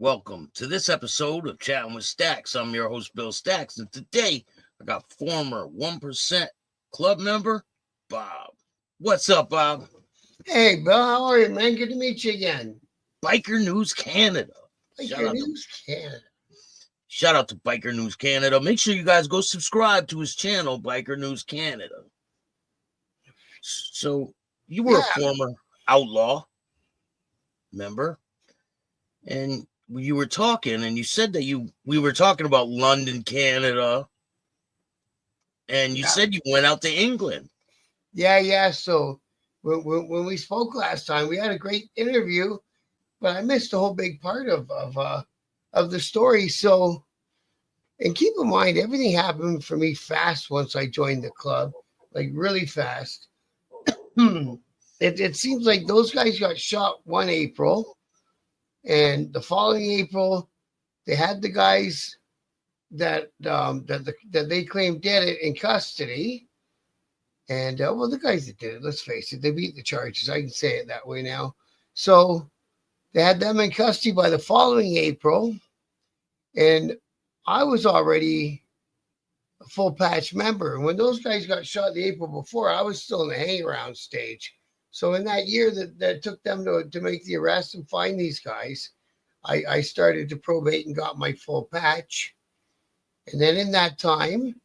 Welcome to this episode of Chatting with Stacks. I'm your host, Bill Stacks, and today I got former 1% club member, Bob. What's up, Bob? Hey, Bill, how are you, man? Good to meet you again. Biker News Canada. Biker News Canada. Shout out to Biker News Canada. Make sure you guys go subscribe to his channel, Biker News Canada. So, you were a former outlaw member, and you were talking, and you said that we were talking about London, Canada, and you said you went out to England. Yeah. So when we spoke last time, we had a great interview, but I missed a whole big part of the story. So, and keep in mind, everything happened for me fast once I joined the club, like really fast. It seems like those guys got shot one April, and the following April, they had the guys that they claimed did it in custody. And well, the guys that did it, let's face it, they beat the charges. I can say it that way now. So they had them in custody by the following April, and I was already a full patch member. And when those guys got shot the April before, I was still in the hang around stage. So in that year that took them to make the arrest and find these guys, I started to probate and got my full patch. And then in that time,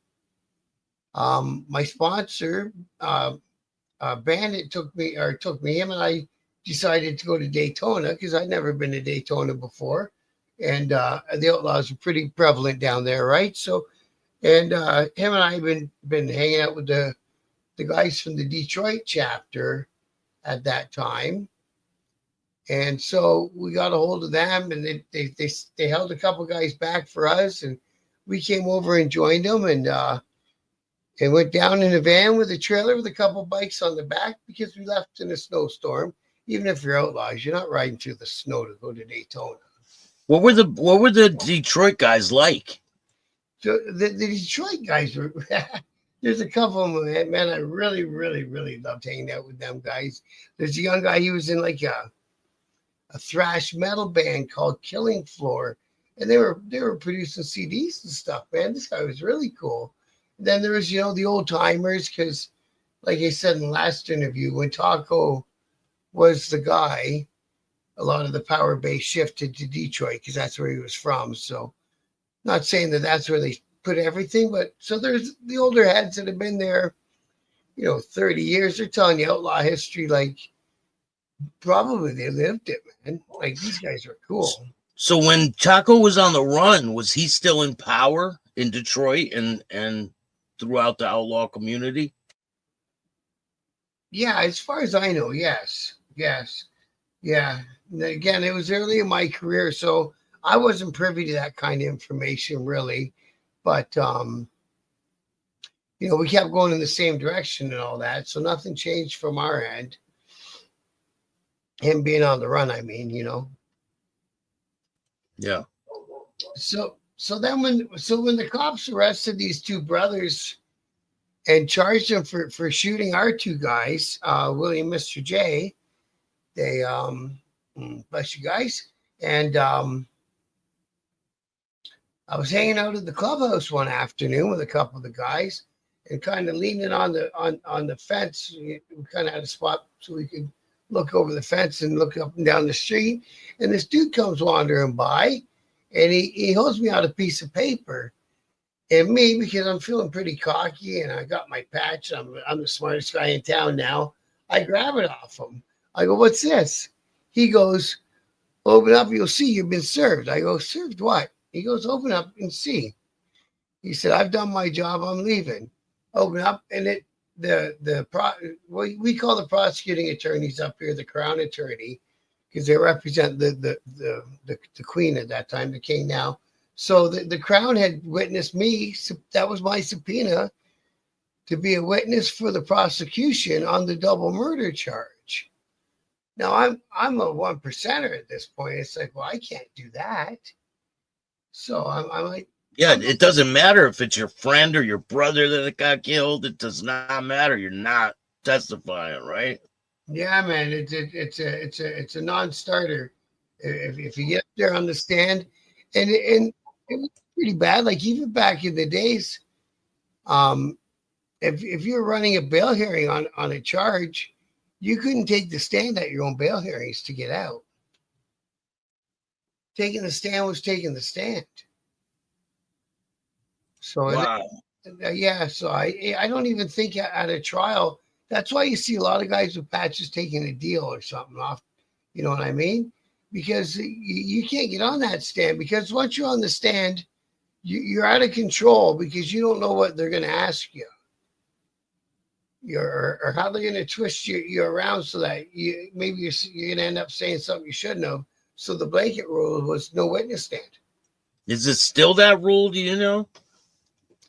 my sponsor, Bandit, took me, him and I decided to go to Daytona because I'd never been to Daytona before. And the Outlaws are pretty prevalent down there, right? So, and him and I have been hanging out with the guys from the Detroit chapter at that time. And so we got a hold of them, and they held a couple guys back for us, and we came over and joined them, and went down in a van with a trailer with a couple bikes on the back because we left in a snowstorm. Even if you're outlaws, you're not riding through the snow to go to Daytona. What were the Detroit guys like? So the Detroit guys were. There's a couple of them, man. I really, really, really loved hanging out with them guys. There's a young guy. He was in like a thrash metal band called Killing Floor, and they were producing CDs and stuff. Man, this guy was really cool. And then there was the old timers, because like I said in the last interview, when Taco was the guy, a lot of the power base shifted to Detroit because that's where he was from. So not saying that that's where they put everything, but so there's the older heads that have been there 30 years. They're telling you outlaw history like probably they lived it, man. Like, these guys are cool. So when Taco was on the run, was he still in power in Detroit and throughout the outlaw community? Yeah, as far as I know, yes. Yeah. And again, it was early in my career, so I wasn't privy to that kind of information really. But we kept going in the same direction and all that, so nothing changed from our end. Him being on the run, I mean, Yeah. So then when the cops arrested these two brothers and charged them for shooting our two guys, William, Mr. J, they bless you guys. And I was hanging out at the clubhouse one afternoon with a couple of the guys and kind of leaning on the fence. We kind of had a spot so we could look over the fence and look up and down the street. And this dude comes wandering by, and he holds me out a piece of paper. And me, because I'm feeling pretty cocky and I got my patch, I'm the smartest guy in town now, I grab it off him. I go, "What's this?" He goes, "Open up, you'll see you've been served." I go, "Served what?" He goes, "Open up and see." He said, "I've done my job, I'm leaving." Open up, and we call the prosecuting attorneys up here the Crown Attorney, because they represent the Queen at that time, the King now. So the Crown had witnessed me. So that was my subpoena to be a witness for the prosecution on the double murder charge. Now I'm a 1%er at this point. It's like, well, I can't do that. So I'm like, yeah, it doesn't matter if it's your friend or your brother that got killed. It does not matter. You're not testifying, right? Yeah, man, it's a non-starter. If you get up there on the stand, and it was pretty bad. Like even back in the days, um, if you're running a bail hearing on a charge, you couldn't take the stand at your own bail hearings to get out. Taking the stand was taking the stand. So Wow. yeah, so I don't even think at a trial. That's why you see a lot of guys with patches taking a deal or something off. You know what I mean? Because you can't get on that stand because once you're on the stand, you're out of control because you don't know what they're going to ask you. Or how they're going to twist you around so that maybe you're going to end up saying something you shouldn't have. So the blanket rule was no witness stand. Is it still that rule? Do you know?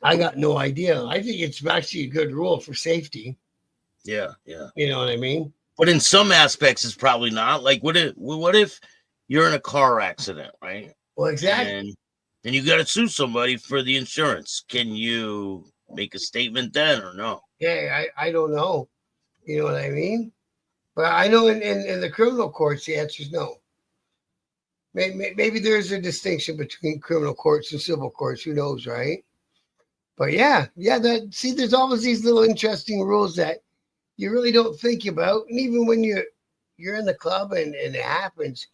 I got no idea. I think it's actually a good rule for safety. Yeah, yeah. You know what I mean? But in some aspects, it's probably not. Like, what if you're in a car accident, right? Well, exactly. And you got to sue somebody for the insurance. Can you make a statement then or no? Yeah, I don't know. You know what I mean? But I know in the criminal courts, the answer is no. Maybe there's a distinction between criminal courts and civil courts. Who knows, right? But yeah. There's always these little interesting rules that you really don't think about, and even when you're in the club and it happens,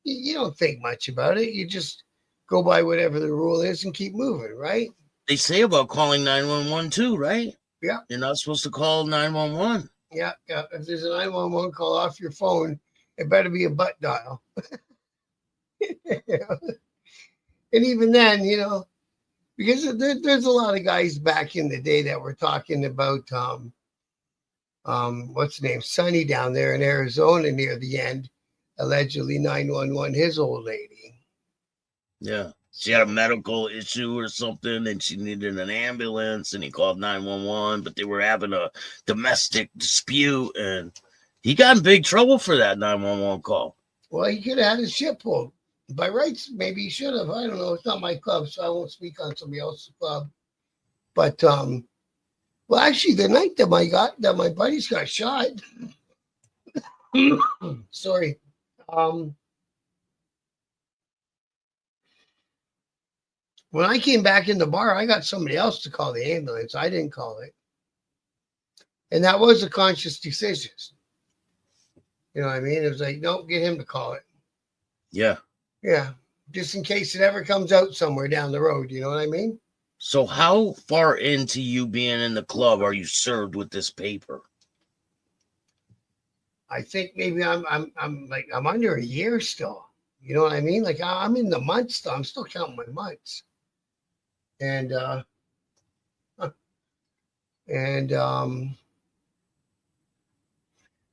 you don't think much about it. You just go by whatever the rule is and keep moving, right? They say about calling 911 too, right? Yeah. You're not supposed to call 911. Yeah. If there's a 911 call off your phone, it better be a butt dial. And even then, because there's a lot of guys back in the day that were talking about what's the name, Sonny down there in Arizona near the end, allegedly 911 his old lady. Yeah. She had a medical issue or something and she needed an ambulance and he called 911, but they were having a domestic dispute and he got in big trouble for that 911 call. Well, he could have had his shit pulled. By rights, maybe he should have. I don't know. It's not my club, so I won't speak on somebody else's club. But well, actually, the night that my buddies got shot. Sorry. When I came back in the bar, I got somebody else to call the ambulance. I didn't call it. And that was a conscious decision. You know what I mean? It was like, nope, get him to call it. Yeah. Yeah. Just in case it ever comes out somewhere down the road. You know what I mean? So how far into you being in the club are you served with this paper? I think maybe I'm under a year still. You know what I mean? Like I'm in the months still. I'm still counting my months. And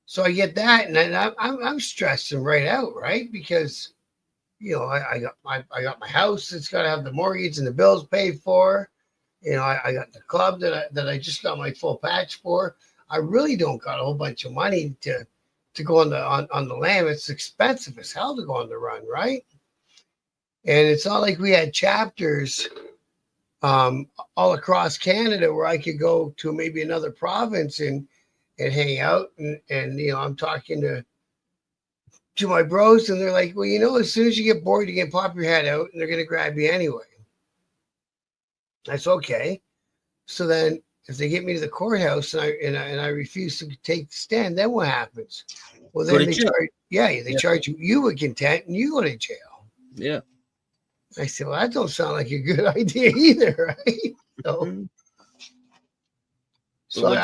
so I get that, and then I'm stressing right out, right? Because I got my house that's got to have the mortgage and the bills paid for. I got the club that I just got my full patch for. I really don't got a whole bunch of money to go on the lam. It's expensive as hell to go on the run, right? And it's not like we had chapters all across Canada where I could go to maybe another province and hang out. And I'm talking to my bros, and they're like, well, as soon as you get bored, you can pop your head out, and they're going to grab you anyway. That's okay. So then if they get me to the courthouse and I refuse to take the stand, then what happens? Well, then they charge you with contempt and you go to jail. Yeah. I said, well, that don't sound like a good idea either, right? So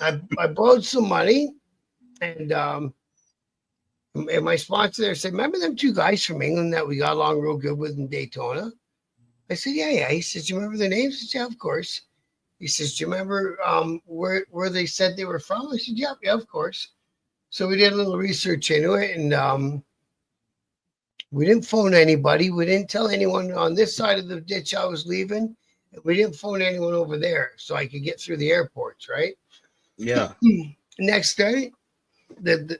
I borrowed some money, and my sponsor there said, remember them two guys from England that we got along real good with in Daytona? I said, yeah. He says, you remember their names? I said, yeah, of course. He says, do you remember where they said they were from? I said, yeah, of course. So we did a little research into it, and we didn't phone anybody. We didn't tell anyone on this side of the ditch I was leaving. We didn't phone anyone over there so I could get through the airports, right? Yeah. Next day, the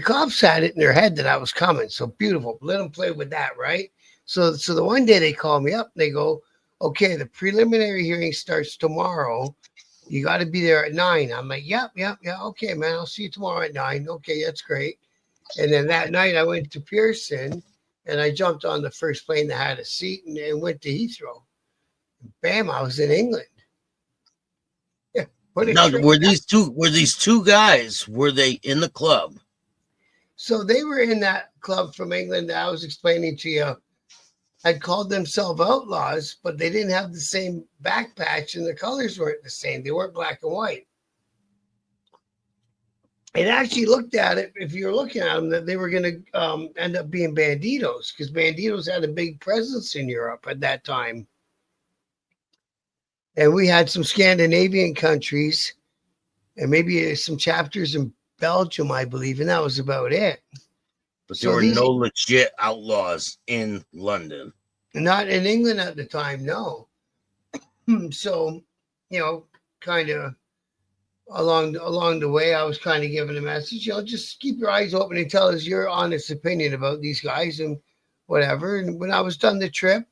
cops had it in their head that I was coming. So beautiful. Let them play with that, right? So the one day they call me up and they go, okay, the preliminary hearing starts tomorrow. You got to be there at 9. I'm like, yep. Okay, man, I'll see you tomorrow at 9. Okay, that's great. And then that night I went to Pearson and I jumped on the first plane that had a seat and went to Heathrow. Bam, I was in England. Yeah, what a Now, trip. were these two guys? Were they in the club? So they were in that club from England that I was explaining to you. I'd called themselves Outlaws, but they didn't have the same back patch and the colors weren't the same. They weren't black and white. And actually looked at it, if you're looking at them, that they were going to end up being banditos because banditos had a big presence in Europe at that time. And we had some Scandinavian countries and maybe some chapters in Belgium, I believe, and that was about it. But there So were these, no legit outlaws in London. not in England at the time, no. So, kind of along the way, I was kind of giving a message, just keep your eyes open and tell us your honest opinion about these guys and whatever. And when I was done the trip,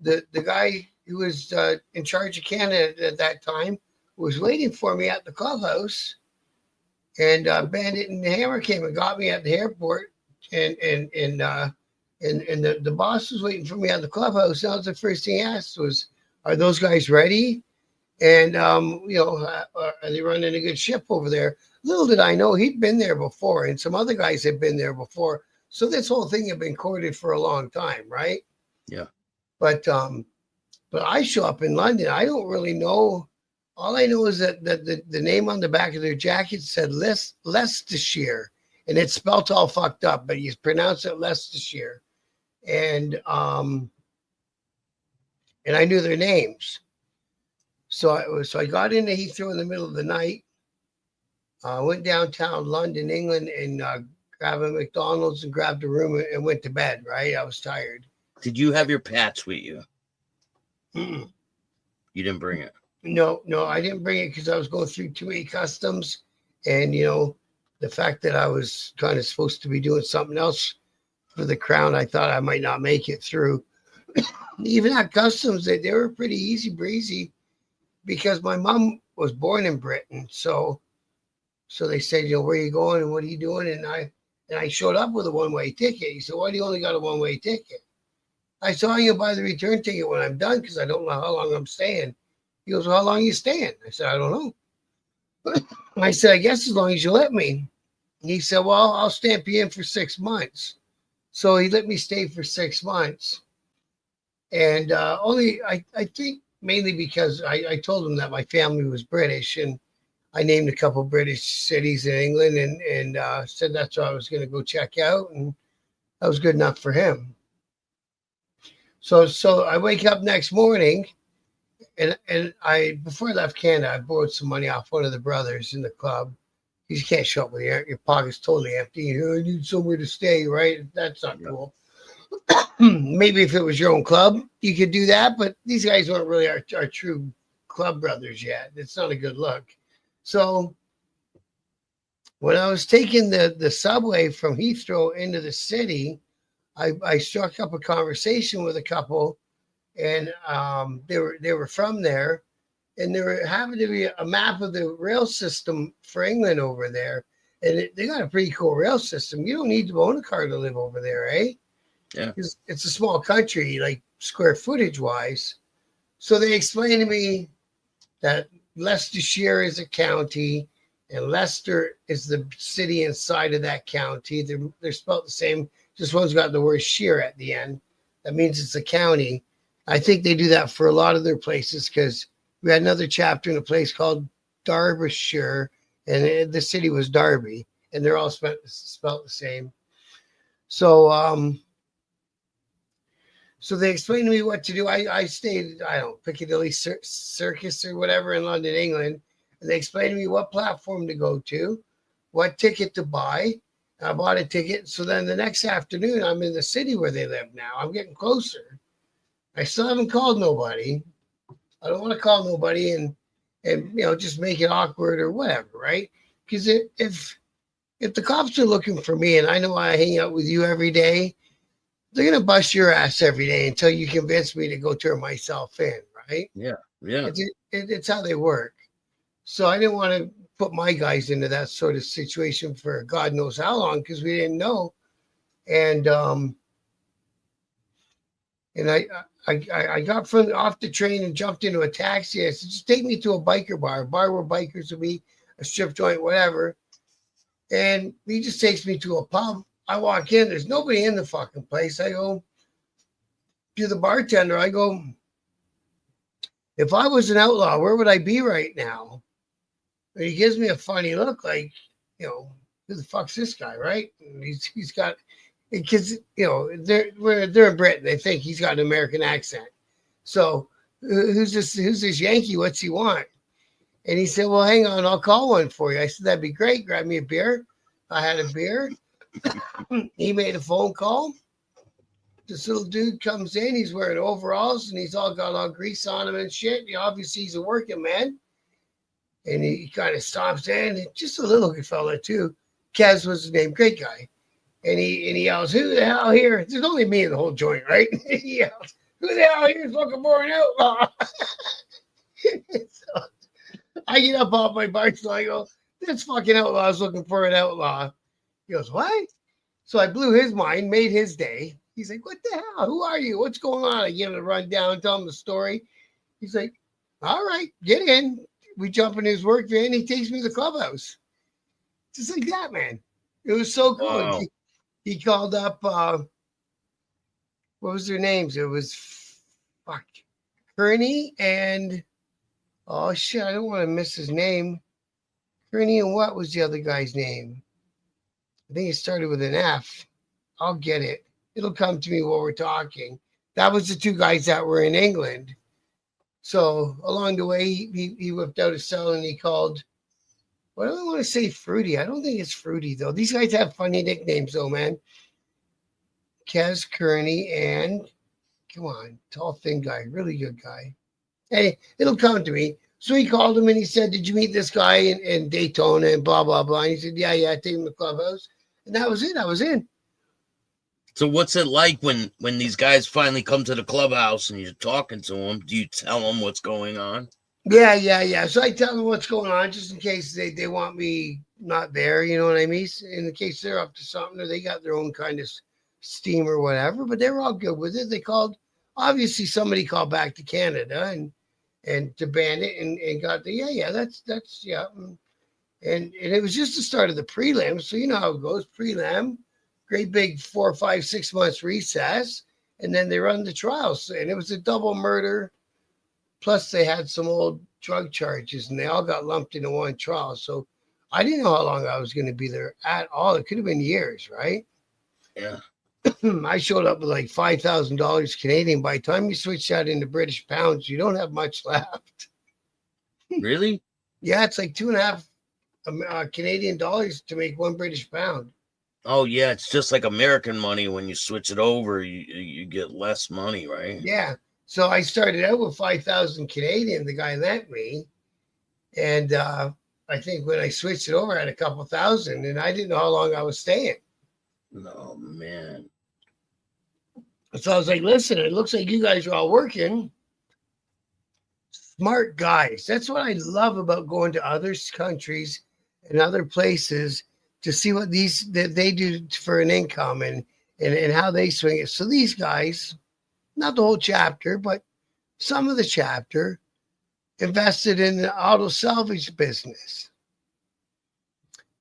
the guy who was in charge of Canada at that time was waiting for me at the clubhouse, and Bandit and the Hammer came and got me at the airport, and the boss was waiting for me at the clubhouse. That was the first thing he asked was, "Are those guys ready? And are they running a good ship over there?" Little did I know he'd been there before, and some other guys had been there before. So this whole thing had been courted for a long time, right? Yeah. But I show up in London. I don't really know. All I know is that the name on the back of their jacket said Leicestershire, and it's spelt all fucked up, but you pronounce it Leicestershire. And I knew their names. So I got into Heathrow in the middle of the night. Went downtown London, England, and grabbed a McDonald's and grabbed a room and went to bed. Right, I was tired. Did you have your patch with you? Mm-mm. You didn't bring it. No, I didn't bring it because I was going through too many customs, and the fact that I was kind of supposed to be doing something else for the crown, I thought I might not make it through. Even at customs, they were pretty easy breezy because my mom was born in Britain, so they said, where are you going and what are you doing? And I showed up with a one-way ticket. He said, why do you only got a one-way ticket? I saw you buy the return ticket when I'm done because I don't know how long I'm staying. He goes, well, how long are you staying? I said, I don't know. I said, I guess as long as you let me. He said, well, I'll stamp you in for 6 months. So he let me stay for 6 months. And I think mainly because I told him that my family was British, and I named a couple British cities in England and said that's what I was going to go check out. And that was good enough for him. So I wake up next morning, and I before I left Canada, I borrowed some money off one of the brothers in the club. You can't show up with your pockets totally empty. I need somewhere to stay, right? That's not cool. Maybe if it was your own club, you could do that, but these guys weren't really our true club brothers yet. It's not a good look. So when I was taking the subway from Heathrow into the city, I struck up a conversation with a couple, and they were from there, and there happened to be a map of the rail system for England over there, and they got a pretty cool rail system. You don't need to own a car to live over there, eh? Yeah, it's a small country, like square footage wise. So they explained to me that Leicestershire is a county, and Leicester is the city inside of that county. They're spelled the same. Just one's got the word sheer at the end. That means it's a county. I think they do that for a lot of their places because we had another chapter in a place called Derbyshire, and the city was Derby, and they're all spelled the same. So they explained to me what to do. I stayed, Piccadilly Circus or whatever in London, England. And they explained to me what platform to go to, what ticket to buy. I bought a ticket. So then the next afternoon, I'm in the city where they live now. I'm getting closer. I still haven't called nobody. I don't want to call nobody and just make it awkward or whatever, right? Because if the cops are looking for me and I know I hang out with you every day, they're going to bust your ass every day until you convince me to go turn myself in, right? Yeah. It's how they work. So I didn't want to put my guys into that sort of situation for God knows how long because we didn't know. And I got from off the train and jumped into a taxi. I said, just take me to a biker bar, where bikers will be, a strip joint, whatever. And he just takes me to a pub. I walk in, there's nobody in the fucking place. I go to the bartender, I go, if I was an outlaw, where would I be right now? And he gives me a funny look, like, who the fuck's this guy, right? And he's got, because they're in Britain, they think he's got an American accent. So who's this Yankee? What's he want? And he said, well, hang on, I'll call one for you. I said, that'd be great. Grab me a beer. I had a beer. He made a phone call. This little dude comes in. He's wearing overalls and he's all got all grease on him and shit. Obviously, he's a working man. And he kind of stops in. Just a little good fella, too. Kez was his name. Great guy. And he yells, who the hell here? There's only me in the whole joint, right? He yells, who the hell here is looking for an outlaw? So I get up off my bicycle. I go, this fucking outlaw is looking for an outlaw. He goes, what? So I blew his mind, made his day. He's like, what the hell? Who are you? What's going on? I give him a rundown, tell him the story. He's like, all right, get in. We jump in his work van. He takes me to the clubhouse. Just like that, man. It was so cool. Wow. He called up, what was their names? It was, Kearney and, oh, shit, I don't want to miss his name. Kearney and what was the other guy's name? I think it started with an F. I'll get it. It'll come to me while we're talking. That was the two guys that were in England. So along the way, he whipped out a cell and he called, what do I want to say, Fruity? I don't think it's Fruity, though. These guys have funny nicknames, though, man. Kez, Kearney, and, come on, tall, thin guy, really good guy. Hey, it'll come to me. So he called him and he said, did you meet this guy in Daytona and blah, blah, blah. And he said, yeah, take him to the clubhouse. And that was it. I was in. So what's it like when these guys finally come to the clubhouse and you're talking to them? Do you tell them what's going on? Yeah. So I tell them what's going on just in case they want me not there. You know what I mean? In the case they're up to something or they got their own kind of steam or whatever. But they were all good with it. They called, obviously somebody called back to Canada and to ban it and got the, that's. And it was just the start of the prelim. So you know how it goes, prelim, great big 4, 5, 6 months recess. And then they run the trials. And it was a double murder. Plus they had some old drug charges and they all got lumped into one trial. So I didn't know how long I was going to be there at all. It could have been years, right? Yeah. I showed up with like $5,000 Canadian. By the time you switch that into British pounds, you don't have much left. Really? Yeah, it's like 2.5 Canadian dollars to make 1 British pound. Oh, yeah. It's just like American money. When you switch it over, you get less money, right? Yeah. So I started out with 5,000 Canadian, the guy lent me. And I think when I switched it over, I had a couple thousand and I didn't know how long I was staying. Oh, man. So I was like, listen, it looks like you guys are all working. Smart guys. That's what I love about going to other countries and other places to see what that they do for an income and how they swing it. So these guys, not the whole chapter, but some of the chapter invested in the auto salvage business.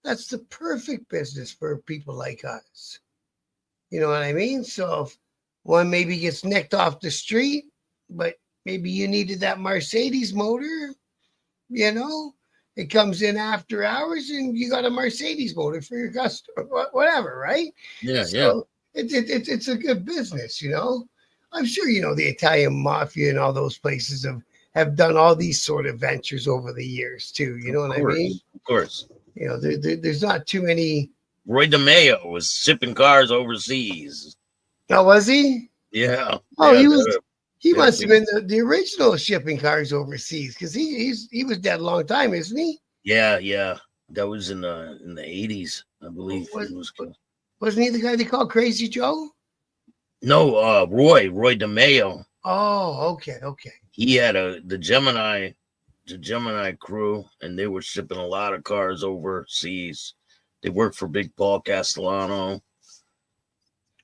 That's the perfect business for people like us. You know what I mean? So if one maybe gets nicked off the street, but maybe you needed that Mercedes motor, it comes in after hours and you got a Mercedes motor for your customer, whatever, right? Yeah, so it's a good business, I'm sure, the Italian mafia and all those places have done all these sort of ventures over the years too. You know what I mean? Of course. There's not too many. Roy DeMeo was shipping cars overseas. Oh, was he? Yeah. Oh, yeah, he must have been the original shipping cars overseas because he was dead a long time, isn't he? Yeah. That was in the 80s, I believe. Wasn't he the guy they called Crazy Joe? No, Roy DeMeo. Oh, okay. He had the Gemini the Gemini crew, and they were shipping a lot of cars overseas. They worked for Big Paul Castellano.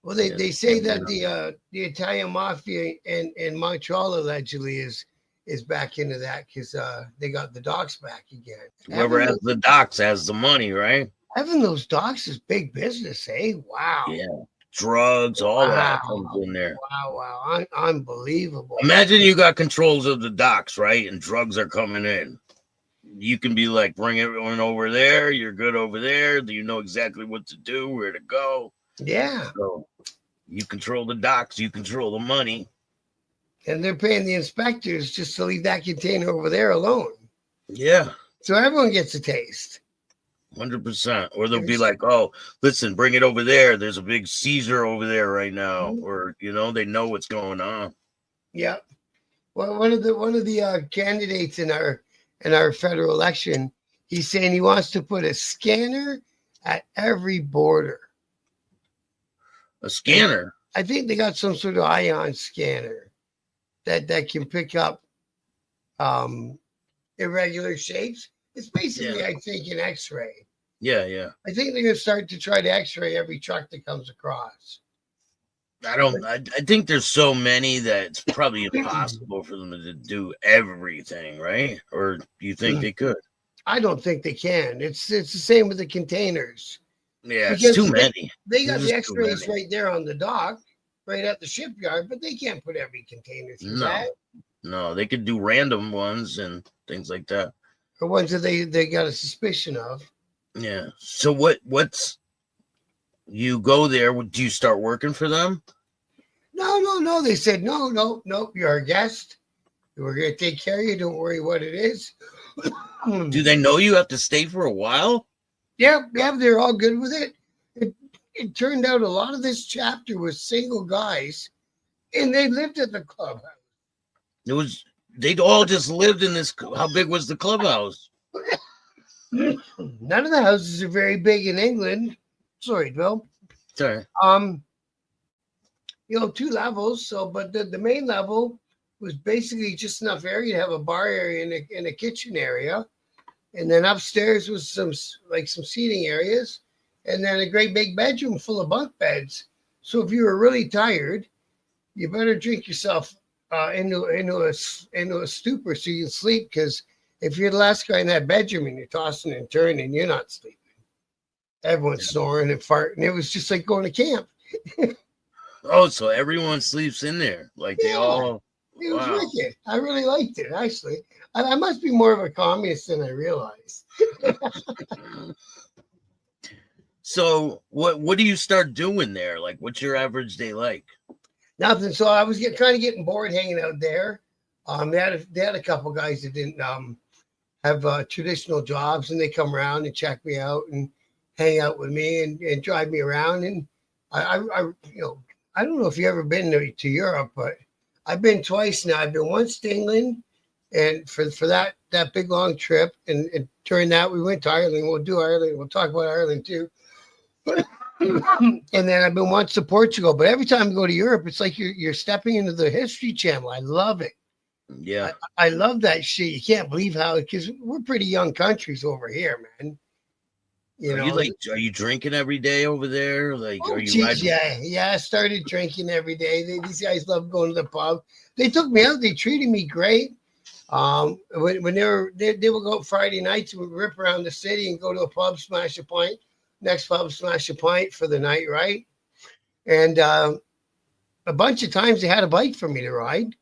Well, they say that the Italian mafia in Montreal allegedly is back into that because they got the docks back again. Whoever has the docks has the money, right? Having those docks is big business, eh? Wow. Yeah. Drugs, all that comes in there. Wow. Unbelievable. Imagine you got controls of the docks, right? And drugs are coming in. You can be like, bring everyone over there. You're good over there. You know exactly what to do, where to go. Yeah. So you control the docks. You control the money. And they're paying the inspectors just to leave that container over there alone. Yeah. So everyone gets a taste. 100%. Or they'll be like, oh, listen, bring it over there. There's a big seizure over there right now. Mm-hmm. Or, they know what's going on. Yeah. Well, one of the candidates in our federal election, he's saying he wants to put a scanner at every border. A scanner? I think they got some sort of ion scanner that can pick up irregular shapes. It's basically, I think, an X-ray. Yeah. I think they're going to start to try to X-ray every truck that comes across. I think there's so many that it's probably impossible for them to do everything, right? Or do you think they could? I don't think they can. It's the same with the containers. Yeah, it's too many. They got the X-rays right there on the dock, right at the shipyard, but they can't put every container through that. No, they could do random ones and things like that. Or ones that they got a suspicion of. Yeah. So what's you go there? Do you start working for them? No. They said, no. You're our guest. We're going to take care of you. Don't worry what it is. Do they know you have to stay for a while? Yeah, they're all good with it. It turned out a lot of this chapter was single guys, and they lived at the clubhouse. They'd all just lived in this. How big was the clubhouse? None of the houses are very big in England. Sorry, Bill. Sorry. 2 levels. So, but the main level was basically just enough area to have a bar area and a kitchen area. And then upstairs was some seating areas, and then a great big bedroom full of bunk beds. So if you were really tired, you better drink yourself into a stupor so you can sleep. Because if you're the last guy in that bedroom and you're tossing and turning, you're not sleeping. Everyone's snoring and farting. It was just like going to camp. Oh, so everyone sleeps in there, like they all. It was wicked. I really liked it, actually. I must be more of a communist than I realized. So what do you start doing there? Like, what's your average day like? Nothing. So I was kind of getting bored hanging out there. They had a couple guys that didn't have traditional jobs, and they come around and check me out and hang out with me and drive me around. And I don't know if you've ever been to Europe, but I've been twice now. I've been once to England, and for that big long trip, and during that we went to Ireland. We'll do Ireland. We'll talk about Ireland too. And then I've been once to Portugal. But every time I go to Europe, it's like you're stepping into the History Channel. I love it. Yeah, I love that shit. You can't believe how, because we're pretty young countries over here, man. Are you drinking every day over there? Like, are you? Geez, yeah. I started drinking every day. These guys love going to the pub. They took me out. They treated me great. When they would go Friday nights, we'd rip around the city and go to a pub, smash a pint. Next pub, smash a pint for the night, right? And a bunch of times they had a bike for me to ride.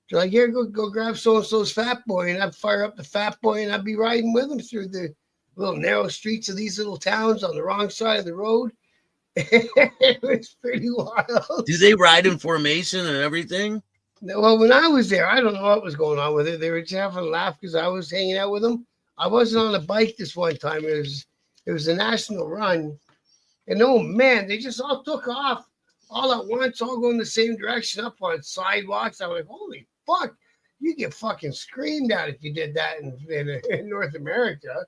They're like, here, go grab so-and-so's Fat Boy, and I'd fire up the Fat Boy, and I'd be riding with them through the little narrow streets of these little towns on the wrong side of the road. It was pretty wild. Do they ride in formation and everything? Well, when I was there, I don't know what was going on with it. They were just having a laugh because I was hanging out with them. I wasn't on a bike this one time. It was a national run. And oh man, they just all took off all at once, all going the same direction up on sidewalks. I was like, holy fuck, you get fucking screamed at if you did that in North America.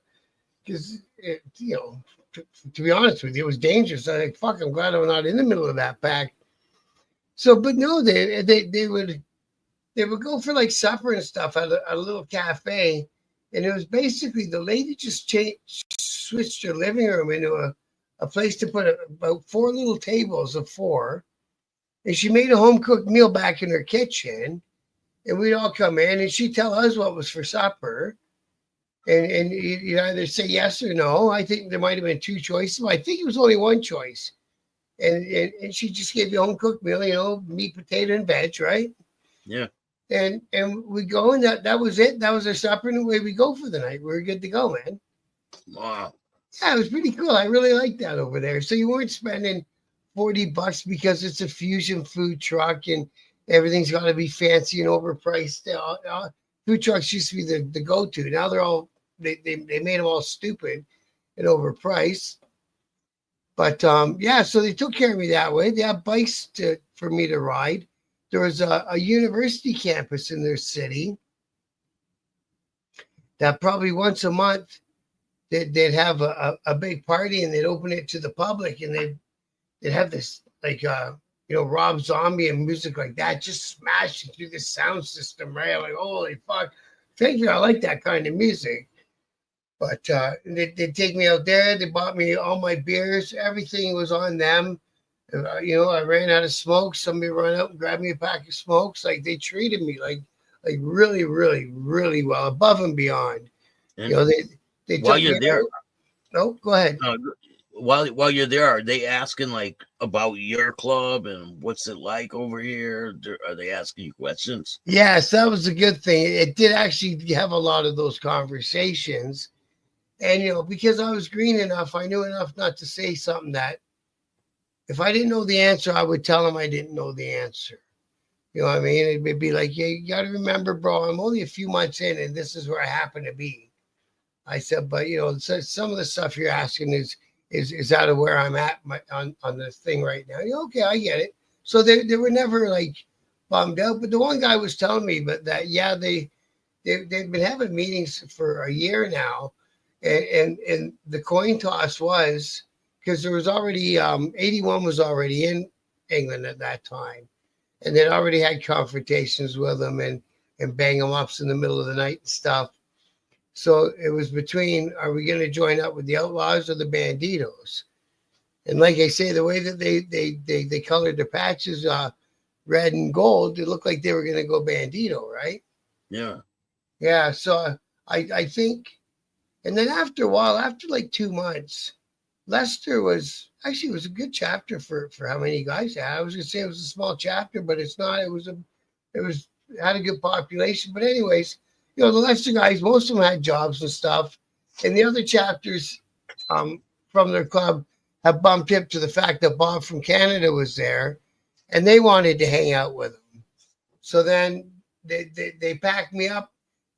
Because, to be honest with you, it was dangerous. I like, fuck, I'm glad I'm not in the middle of that pack. So, but no, they would they would go for like supper and stuff at a little cafe, and it was basically the lady just switched her living room into a place to put about four little tables of four, and she made a home cooked meal back in her kitchen, and we'd all come in, and she'd tell us what was for supper, and you'd either say yes or no. I think there might have been two choices. I think it was only one choice, and she just gave you a home cooked meal, meat, potato, and veg, right? Yeah. And we go, and that was it. That was our supper, and away we go for the night. We were good to go, man. Wow. Yeah, it was pretty cool. I really liked that over there. So you weren't spending $40 because it's a fusion food truck and everything's got to be fancy and overpriced. Food trucks used to be the go-to. Now they're all they made them all stupid and overpriced. But yeah, so they took care of me that way. They had bikes for me to ride. There was a university campus in their city that probably once a month they'd have a big party and they'd open it to the public, and they'd have this like Rob Zombie and music like that just smashing through the sound system, right? I'm like, holy fuck. Thank you. I like that kind of music. But they'd take me out there. They bought me all my beers. Everything was on them. I ran out of smoke. Somebody ran out and grabbed me a pack of smokes. Like, they treated me like really, really, really well, above and beyond. And They while took you're me there, out. No, go ahead. while you're there, are they asking like about your club and what's it like over here? Are they asking you questions? Yes, that was a good thing. It did actually have a lot of those conversations. And, because I was green enough, I knew enough not to say something that if I didn't know the answer, I would tell them I didn't know the answer. You know what I mean? It'd be like, yeah, you got to remember, bro, I'm only a few months in and this is where I happen to be. I said, but, some of the stuff you're asking is out of where I'm at on the thing right now. Okay, I get it. So they were never like bummed out. But the one guy was telling me, but that, yeah, they've been having meetings for a year now. And the coin toss was because there was already 81 was already in England at that time, and they'd already had confrontations with them and bang them ups in the middle of the night and stuff. So it was between, are we going to join up with the Outlaws or the Banditos? And like I say, the way that they colored the patches red and gold, it looked like they were going to go Bandito, right? Yeah. Yeah. So I think, and then after a while, after like 2 months, Leicester was actually, it was a good chapter for how many guys had. I was gonna say it was a small chapter, but it's not. It had a good population. But anyways, the Leicester guys, most of them had jobs and stuff, and the other chapters from their club have bumped up to the fact that Bob from Canada was there, and they wanted to hang out with him. So then they packed me up,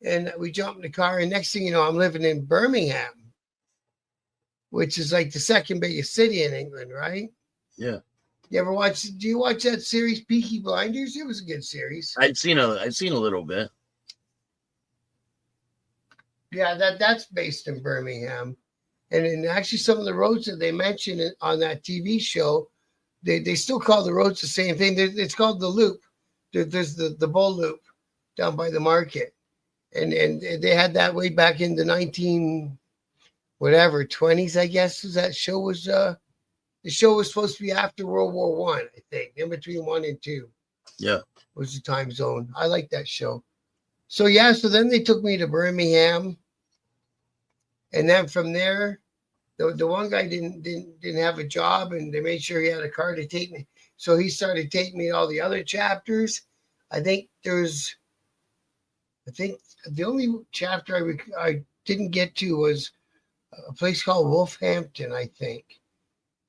and we jumped in the car. And next thing you know, I'm living in Birmingham, which is like the second biggest city in England, right? Yeah. Do you watch that series Peaky Blinders? It was a good series. I've seen a little bit. Yeah, that's based in Birmingham. And actually some of the roads that they mentioned on that TV show, they still call the roads the same thing. It's called the Loop. There's the Bull Loop down by the market. And they had that way back in the 20s, I guess. That show was the show was supposed to be after World War One, I think, in between 1 and 2. Yeah, was the time zone. I like that show. So yeah, so then they took me to Birmingham, and then from there, the one guy didn't have a job, and they made sure he had a car to take me. So he started taking me to all the other chapters. I think the only chapter I didn't get to was a place called Wolfhampton, I think.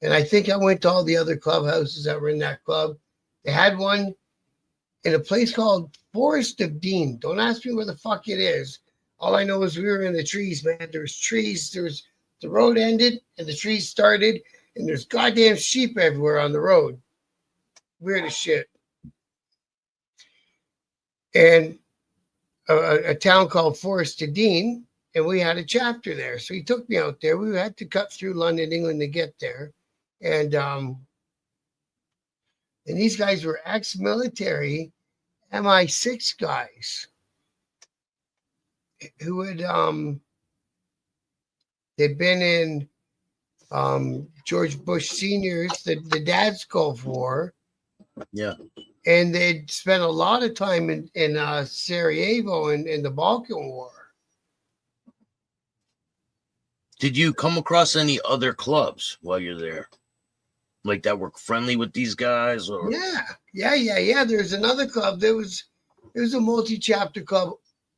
And I think I went to all the other clubhouses that were in that club. They had one in a place called Forest of Dean. Don't ask me where the fuck it is. All I know is we were in the trees, man. There's trees. The road ended and the trees started, and there's goddamn sheep everywhere on the road. Weird as shit. And a town called Forest of Dean, and we had a chapter there. So he took me out there. We had to cut through London, England to get there. And these guys were ex-military, MI6 guys who had they'd been in George Bush Senior's, the dad's Gulf War. Yeah. And they'd spent a lot of time in Sarajevo in the Balkan War. Did you come across any other clubs while you're there? Like that were friendly with these guys? Or Yeah. There's another club. There was a multi-chapter club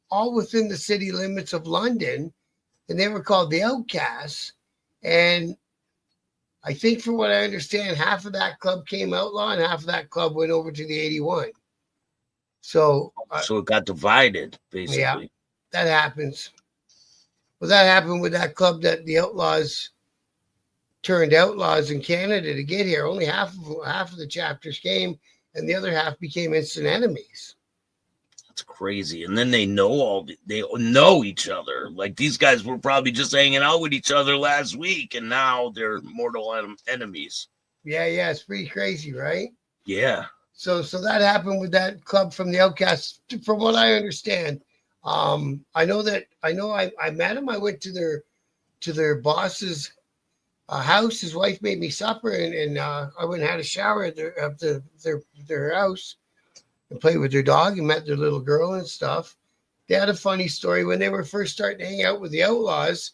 all within the city limits of London, and they were called the Outcasts. And I think, from what I understand, half of that club came outlaw, and half of that club went over to the 81. So it got divided, basically. Yeah, that happens. Well, that happened with that club that the Outlaws turned outlaws in Canada to get here. Only half of the chapters came, and the other half became instant enemies. That's crazy. And then they know each other. Like, these guys were probably just hanging out with each other last week, and now they're mortal enemies. Yeah, it's pretty crazy, right? Yeah. So that happened with that club from the Outcasts, from what I understand. I know I met him. I went to their boss's house. His wife made me supper, and I went and had a shower at their house and played with their dog and met their little girl and stuff. They had a funny story when they were first starting to hang out with the Outlaws.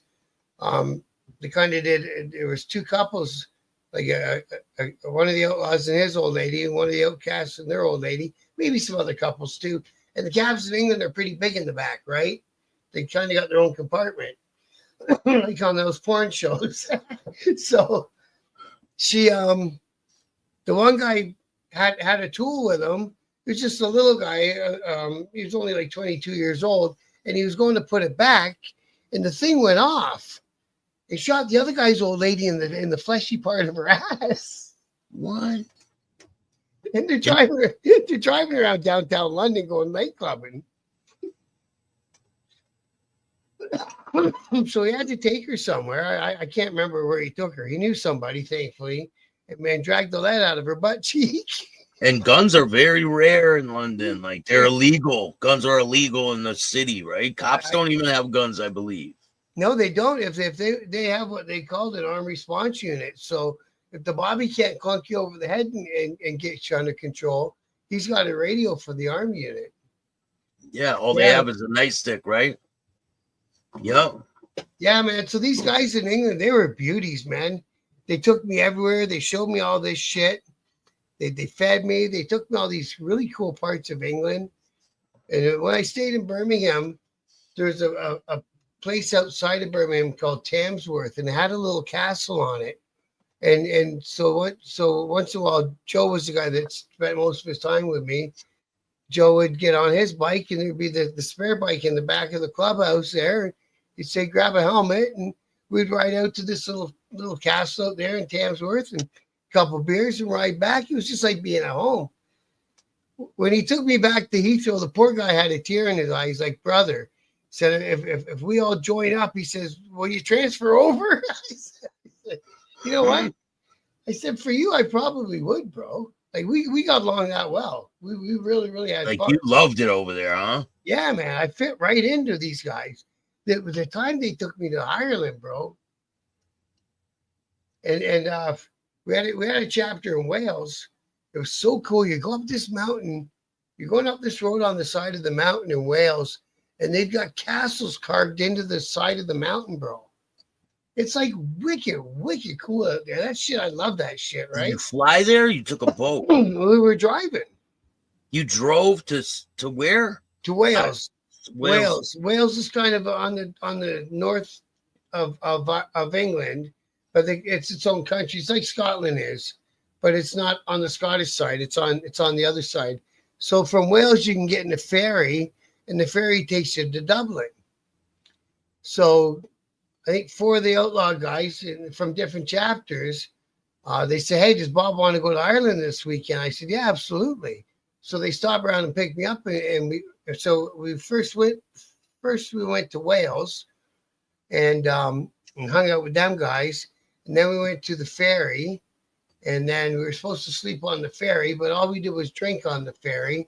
They kind of did. There was two couples, like one of the Outlaws and his old lady, and one of the Outcasts and their old lady. Maybe some other couples too. And the cabs in England are pretty big in the back, right? They kind of got their own compartment, like on those porn shows. So she, the one guy had a tool with him. He was just a little guy. He was only like 22 years old, and he was going to put it back, and the thing went off. It shot the other guy's old lady in the fleshy part of her ass. What? And they're driving around downtown London going night clubbing. So he had to take her somewhere. I can't remember where he took her. He knew somebody, thankfully. And man, dragged the lead out of her butt cheek. And guns are very rare in London. Like, they're illegal. Guns are illegal in the city, right? Cops don't even have guns, I believe. No, they don't. If they have what they called an armed response unit. So if the Bobby can't clunk you over the head and get you under control, he's got a radio for the arm unit. Yeah, all they have is a nightstick, right? Yep. Yeah, man. So these guys in England, they were beauties, man. They took me everywhere. They showed me all this shit. They fed me. They took me all these really cool parts of England. And when I stayed in Birmingham, there's a place outside of Birmingham called Tamsworth, and it had a little castle on it. And so once in a while, Joe was the guy that spent most of his time with me. Joe would get on his bike, and there'd be the spare bike in the back of the clubhouse there. He'd say, grab a helmet, and we'd ride out to this little castle out there in Tamsworth and a couple of beers and ride back. It was just like being at home. When he took me back to Heathrow, the poor guy had a tear in his eye. He's like, brother, said, if we all join up, he says, will you transfer over? I said, you know what? I said, for you, I probably would, bro. Like, we got along that well. We really, really had like fun. You loved it over there, huh? Yeah, man. I fit right into these guys. The time they took me to Ireland, bro. And we had a chapter in Wales. It was so cool. You go up this mountain. You're going up this road on the side of the mountain in Wales, and they've got castles carved into the side of the mountain, bro. It's like wicked cool out there. That shit, I love that shit, right? Did you fly there? You took a boat. We were driving. You drove to where? To Wales. Wales. Wales is kind of on the north of England, but it's its own country. It's like Scotland is, but it's not on the Scottish side. It's on the other side. So from Wales, you can get in a ferry, and the ferry takes you to Dublin. So I think 4 of the outlaw guys from different chapters, they say, hey, does Bob want to go to Ireland this weekend? I said, yeah, absolutely. So they stopped around and picked me up, and we first went to Wales and hung out with them guys. And then we went to the ferry, and then we were supposed to sleep on the ferry, but all we did was drink on the ferry.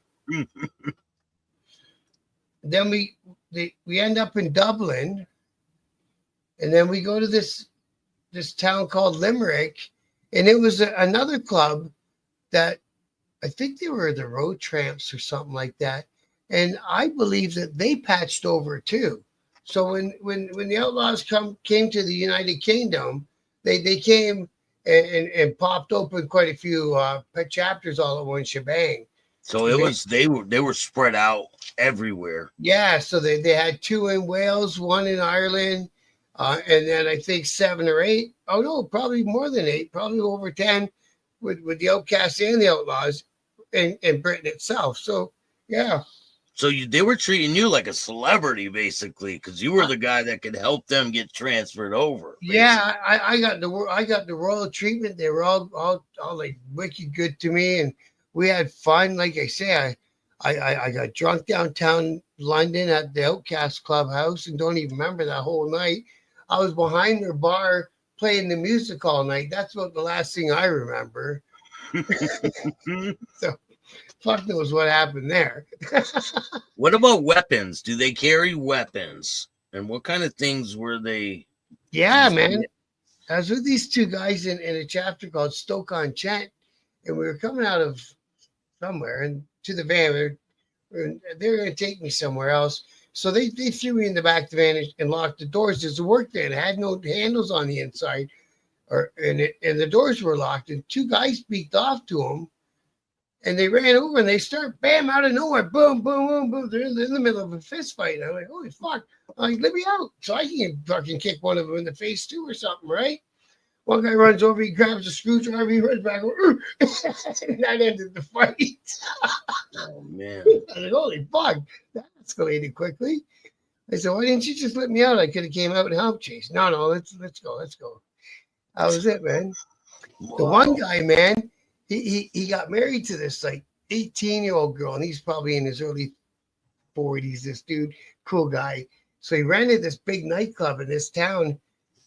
Then we end up in Dublin, and then we go to this town called Limerick, and it was another club that I think they were the Road Tramps or something like that, and I believe that they patched over too. So when the Outlaws came to the United Kingdom, they came and popped open quite a few chapters all at one shebang. So it was they were spread out everywhere. Yeah, so they had two in Wales, one in Ireland, and then I think 7 or 8. Oh no, probably more than 8, probably over 10 with the Outcasts and the Outlaws in Britain itself. So yeah. So they were treating you like a celebrity basically, because you were the guy that could help them get transferred over. Yeah, I got the royal treatment. They were all like wicked good to me, and we had fun. Like I say, I got drunk downtown London at the Outcast Clubhouse and don't even remember that whole night. I was behind their bar playing the music all night. That's about the last thing I remember. So fuck knows what happened there. What about weapons? Do they carry weapons? And what kind of things were they? Yeah, man. I was with these two guys in a chapter called Stoke-on-Trent, and we were coming out of somewhere and to the van. They were going to take me somewhere else. So they threw me in the back of the van and locked the doors. There's a work van. It had no handles on the inside, and the doors were locked. And two guys speaked off to them, and they ran over and they start bam out of nowhere, boom, boom, boom, boom. They're in the middle of a fist fight. I'm like, holy fuck! I'm like, let me out so I can fucking kick one of them in the face too or something, right? One guy runs over, he grabs a screwdriver, he runs back over, and that ended the fight. Oh man! I was like, holy fuck, that escalated quickly. I said, why didn't you just let me out? I could have came out and helped chase. No, let's go. That was it, man. Wow. The one guy, man, he got married to this like 18-year-old girl, and he's probably in his early 40s. This dude, cool guy. So he rented this big nightclub in this town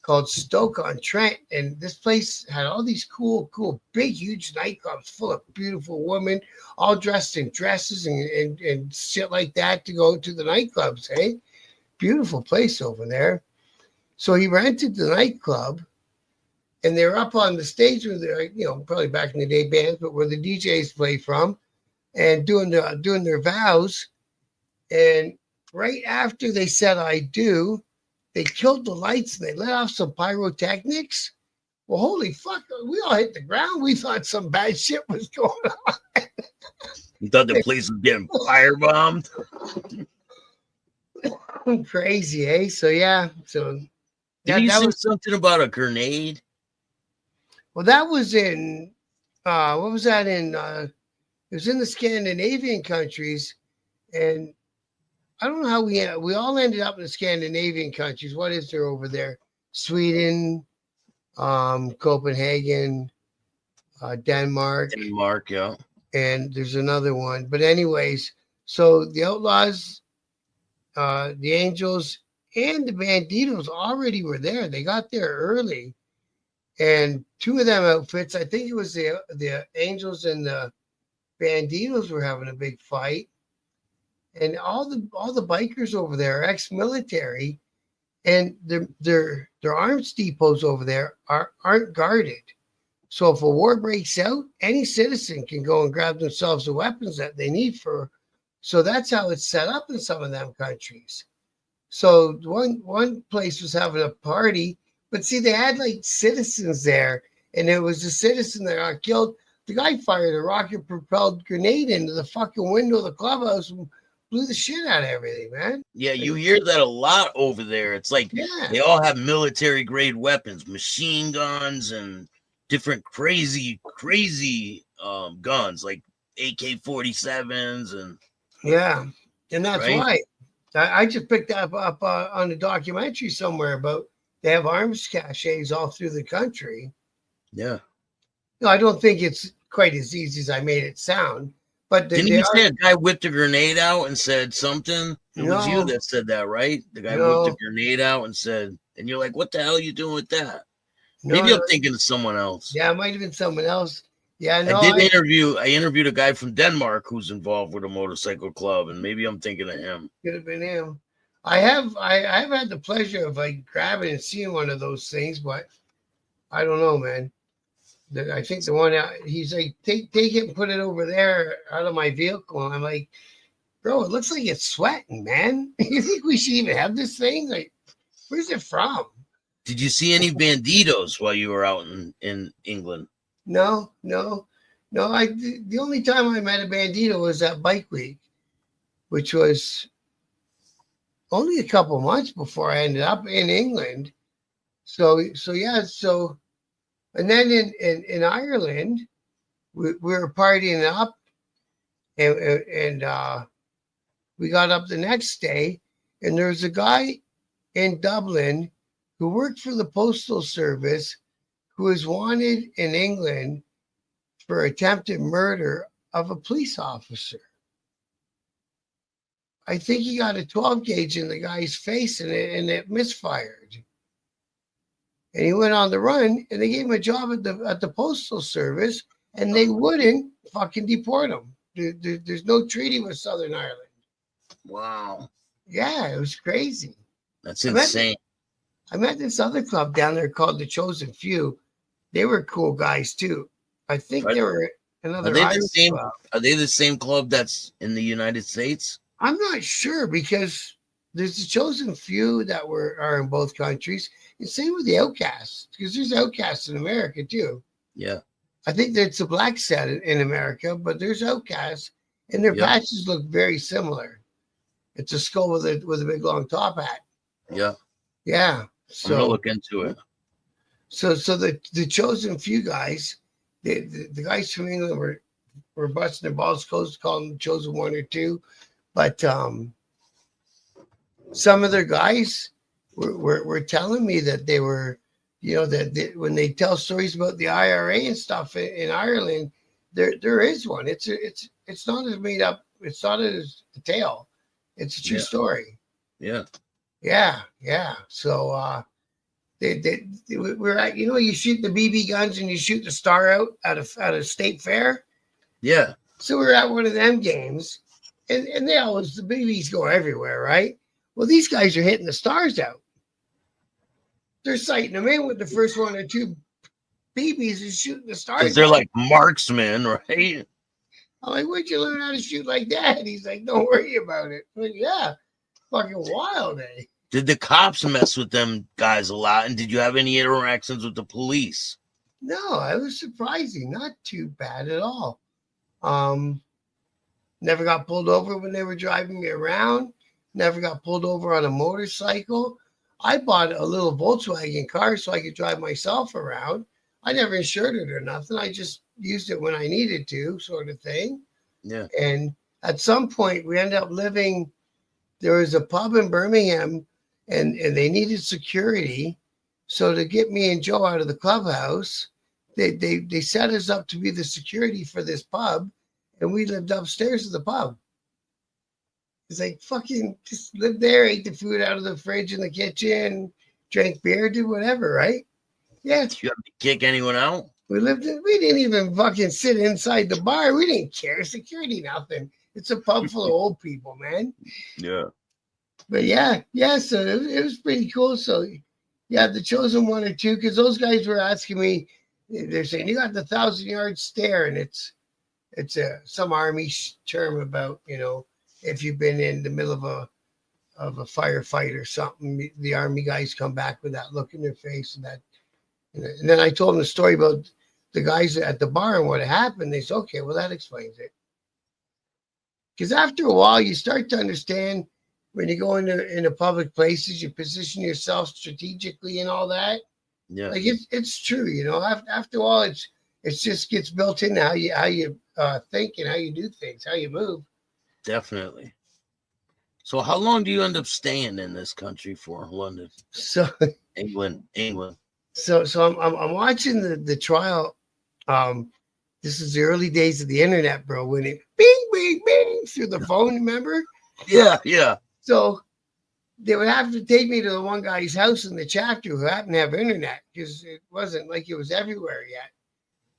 called Stoke-on-Trent, and this place had all these cool, big, huge nightclubs full of beautiful women, all dressed in dresses and shit like that to go to the nightclubs. Hey, beautiful place over there. So he rented the nightclub, and they were up on the stage where they're, probably back in the day bands, but where the DJs play from, and doing their vows. And right after they said "I do," they killed the lights and they let off some pyrotechnics. Well, holy fuck, we all hit the ground. We thought some bad shit was going on. You thought the place was getting firebombed? Crazy, eh? So yeah. So did you say something about a grenade? Well, that was in what was that in? It was in the Scandinavian countries, and I don't know how we all ended up in the Scandinavian countries. What is there over there? Sweden, Copenhagen, Denmark. Denmark, yeah. And there's another one. But anyways, so the Outlaws, the Angels, and the Banditos already were there. They got there early. And two of them outfits, I think it was the Angels and the Banditos were having a big fight. And all the bikers over there are ex-military, and their arms depots over there aren't guarded. So if a war breaks out, any citizen can go and grab themselves the weapons that they need for. So that's how it's set up in some of them countries. So one place was having a party, but see, they had like citizens there, and it was a citizen that got killed. The guy fired a rocket-propelled grenade into the fucking window of the clubhouse and blew the shit out of everything, man. Yeah, you hear that a lot over there. It's like they all have military-grade weapons, machine guns, and different crazy guns like AK-47s and and that's why I just picked that up on a documentary somewhere about they have arms caches all through the country. Yeah. No, I don't think it's quite as easy as I made it sound. But didn't you say a guy whipped a grenade out and said something? It was you that said that, right? The guy whipped a grenade out and said, and you're like, what the hell are you doing with that? Maybe I'm thinking of someone else. Yeah, it might have been someone else. Yeah, I no, did I interview. I interviewed a guy from Denmark who's involved with a motorcycle club, and maybe I'm thinking of him. could have been him. I've had the pleasure of like grabbing and seeing one of those things, but I don't know, man. I think the one out, he's like, take it and put it over there out of my vehicle. And I'm like, bro, it looks like it's sweating, man. You think we should even have this thing? Like, where's it from? Did you see any banditos while you were out in England? No, no, no. The only time I met a bandito was at Bike Week, which was only a couple months before I ended up in England. So yeah, so and then in Ireland, we were partying up, and we got up the next day, and there was a guy in Dublin who worked for the postal service who was wanted in England for attempted murder of a police officer. I think he got a 12 gauge in the guy's face, and it misfired. And he went on the run, and they gave him a job at the postal service, and they wouldn't fucking deport him. There's no treaty with Southern Ireland. Wow, Yeah, it was crazy. that's I met insane. I met this other club down there called the Chosen Few. They were cool guys too. I think Are, they were are another they the Irish same? club. Are they the same club that's in the United States? I'm not sure because there's the Chosen Few that are in both countries. And same with the Outcasts, because there's Outcasts in America too. Yeah, I think there's a black set in America, but there's Outcasts, and their yeah, patches look very similar. It's a skull with a big long top hat. yeah. Yeah. I'm gonna So look into it. so the Chosen Few guys, the guys from England were busting their balls, calling them Chosen One or Two, but some of their guys were telling me that they were, that when they tell stories about the IRA and stuff in Ireland, there is one. It's not as made up. It's not as a tale. It's a true Yeah, story. yeah, Yeah, yeah. So we're at, you shoot the BB guns and you shoot the star out at a state fair. yeah. So we're at one of them games, and the BBs go everywhere, right? Well, these guys are hitting the stars out. They're sighting them in with the first one or two BBs and shooting the Because stars they're out. like marksmen, right? I'm like, where'd you learn how to shoot like that? He's like, don't worry about it. I'm like, yeah, fucking wild, eh? Did the cops mess with them guys a lot? And did you have any interactions with the police? No, it was surprising. Not too bad at all. Um, Never got pulled over when they were driving me around. Never got pulled over on a motorcycle. I bought a little Volkswagen car so I could drive myself around. I never insured it or nothing. I just used it when I needed to, sort of thing. Yeah, And at some point, we ended up living. There was a pub in Birmingham, and they needed security. So to get me and Joe out of the clubhouse, they set us up to be the security for this pub, and we lived upstairs of the pub. It's like fucking just lived there, ate the food out of the fridge in the kitchen, drank beer, did whatever, right? Yeah, did you have to kick anyone out? we lived in, we didn't even fucking sit inside the bar. We didn't care. Security, nothing. It's a pub full of old people, man. Yeah, But yeah, so it was pretty cool. So yeah, the Chosen One or Two, because those guys were asking me, they're saying, you got the 1,000-yard stare, and it's some army term about, if you've been in the middle of a firefight or something, the army guys come back with that look in their face, and then I told them the story about the guys at the bar and what happened. They said, okay, well, that explains it. Because after a while, you start to understand when you go into public places, you position yourself strategically and all that. yeah, Like it's true, After all, it just gets built in how you think and how you do things, how you move. definitely. So how long do you end up staying in this country for? London, So England. so I'm watching the trial. This is the early days of the internet, bro. When it bing bing bing through the phone, remember? Yeah, yeah, So they would have to take me to the one guy's house in the chapter who happened to have internet because it wasn't like it was everywhere yet.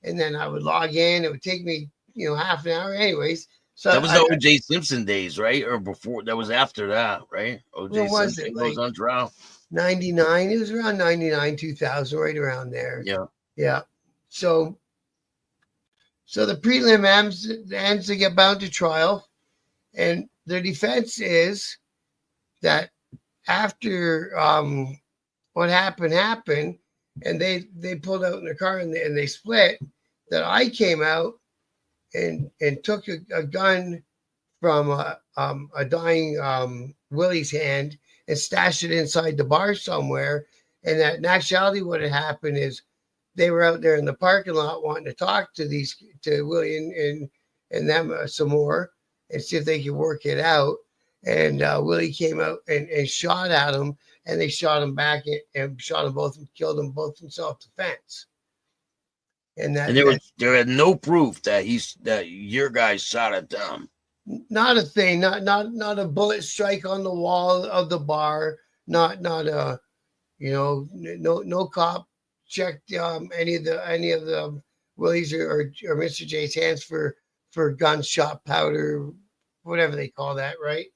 and then I would log in. It would take me, half an hour anyways. So That was the O.J. Simpson days, right? Or before? That was after that, right? O.J. when was Simpson it? goes Like on trial. 99. It was around 99, 2000, right around there. Yeah. Yeah. So the prelim ends to get bound to trial, and their defense is that after what happened, and they pulled out in the car and they split. That I came out and took a gun from a dying Willie's hand and stashed it inside the bar somewhere. And that in actuality, what had happened is they were out there in the parking lot wanting to talk to Willie and them some more and see if they could work it out. And Willie came out and shot at him, and they shot him back and shot them both and killed them both in self-defense. And there had no proof that your guy shot at them. Not a thing, not a bullet strike on the wall of the bar, not a, no cop checked any of the Willie's or Mr. J's hands for gunshot powder, whatever they call that, right?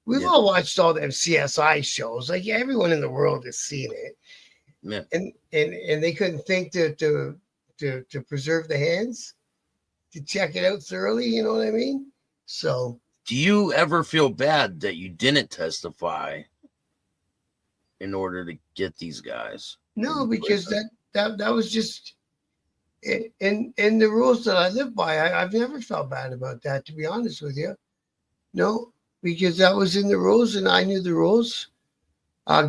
We've all watched all them CSI shows. Like everyone in the world has seen it. Yeah. And they couldn't think to preserve the hands, to check it out thoroughly, you know what I mean? So do you ever feel bad that you didn't testify in order to get these guys? No, because that was just in the rules that I live by. I've never felt bad about that, to be honest with you. No, because that was in the rules and I knew the rules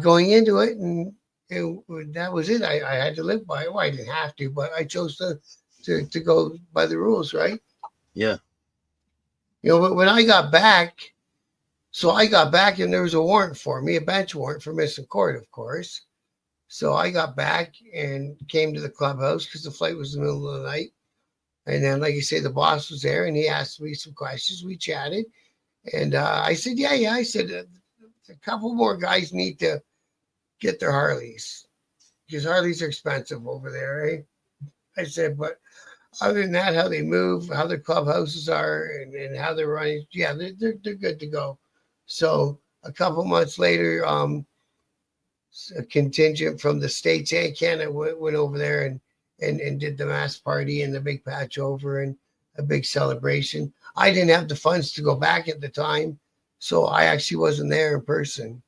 going into it, and that was it. I had to live by it. Well, I didn't have to, but I chose to go by the rules, right? Yeah. When I got back, and there was a warrant for me, a bench warrant for missing court, of course. So I got back and came to the clubhouse because the flight was in the middle of the night. And then, like you say, the boss was there and he asked me some questions. We chatted. And I said, yeah. I said, a couple more guys need to get their Harleys because Harleys are expensive over there, eh? I said, but other than that, how they move, how their clubhouses are, and how they're running, yeah, they're good to go. So a couple months later, a contingent from the States and Canada went over there and did the mass party and the big patch over and a big celebration. I didn't have the funds to go back at the time, so I actually wasn't there in person.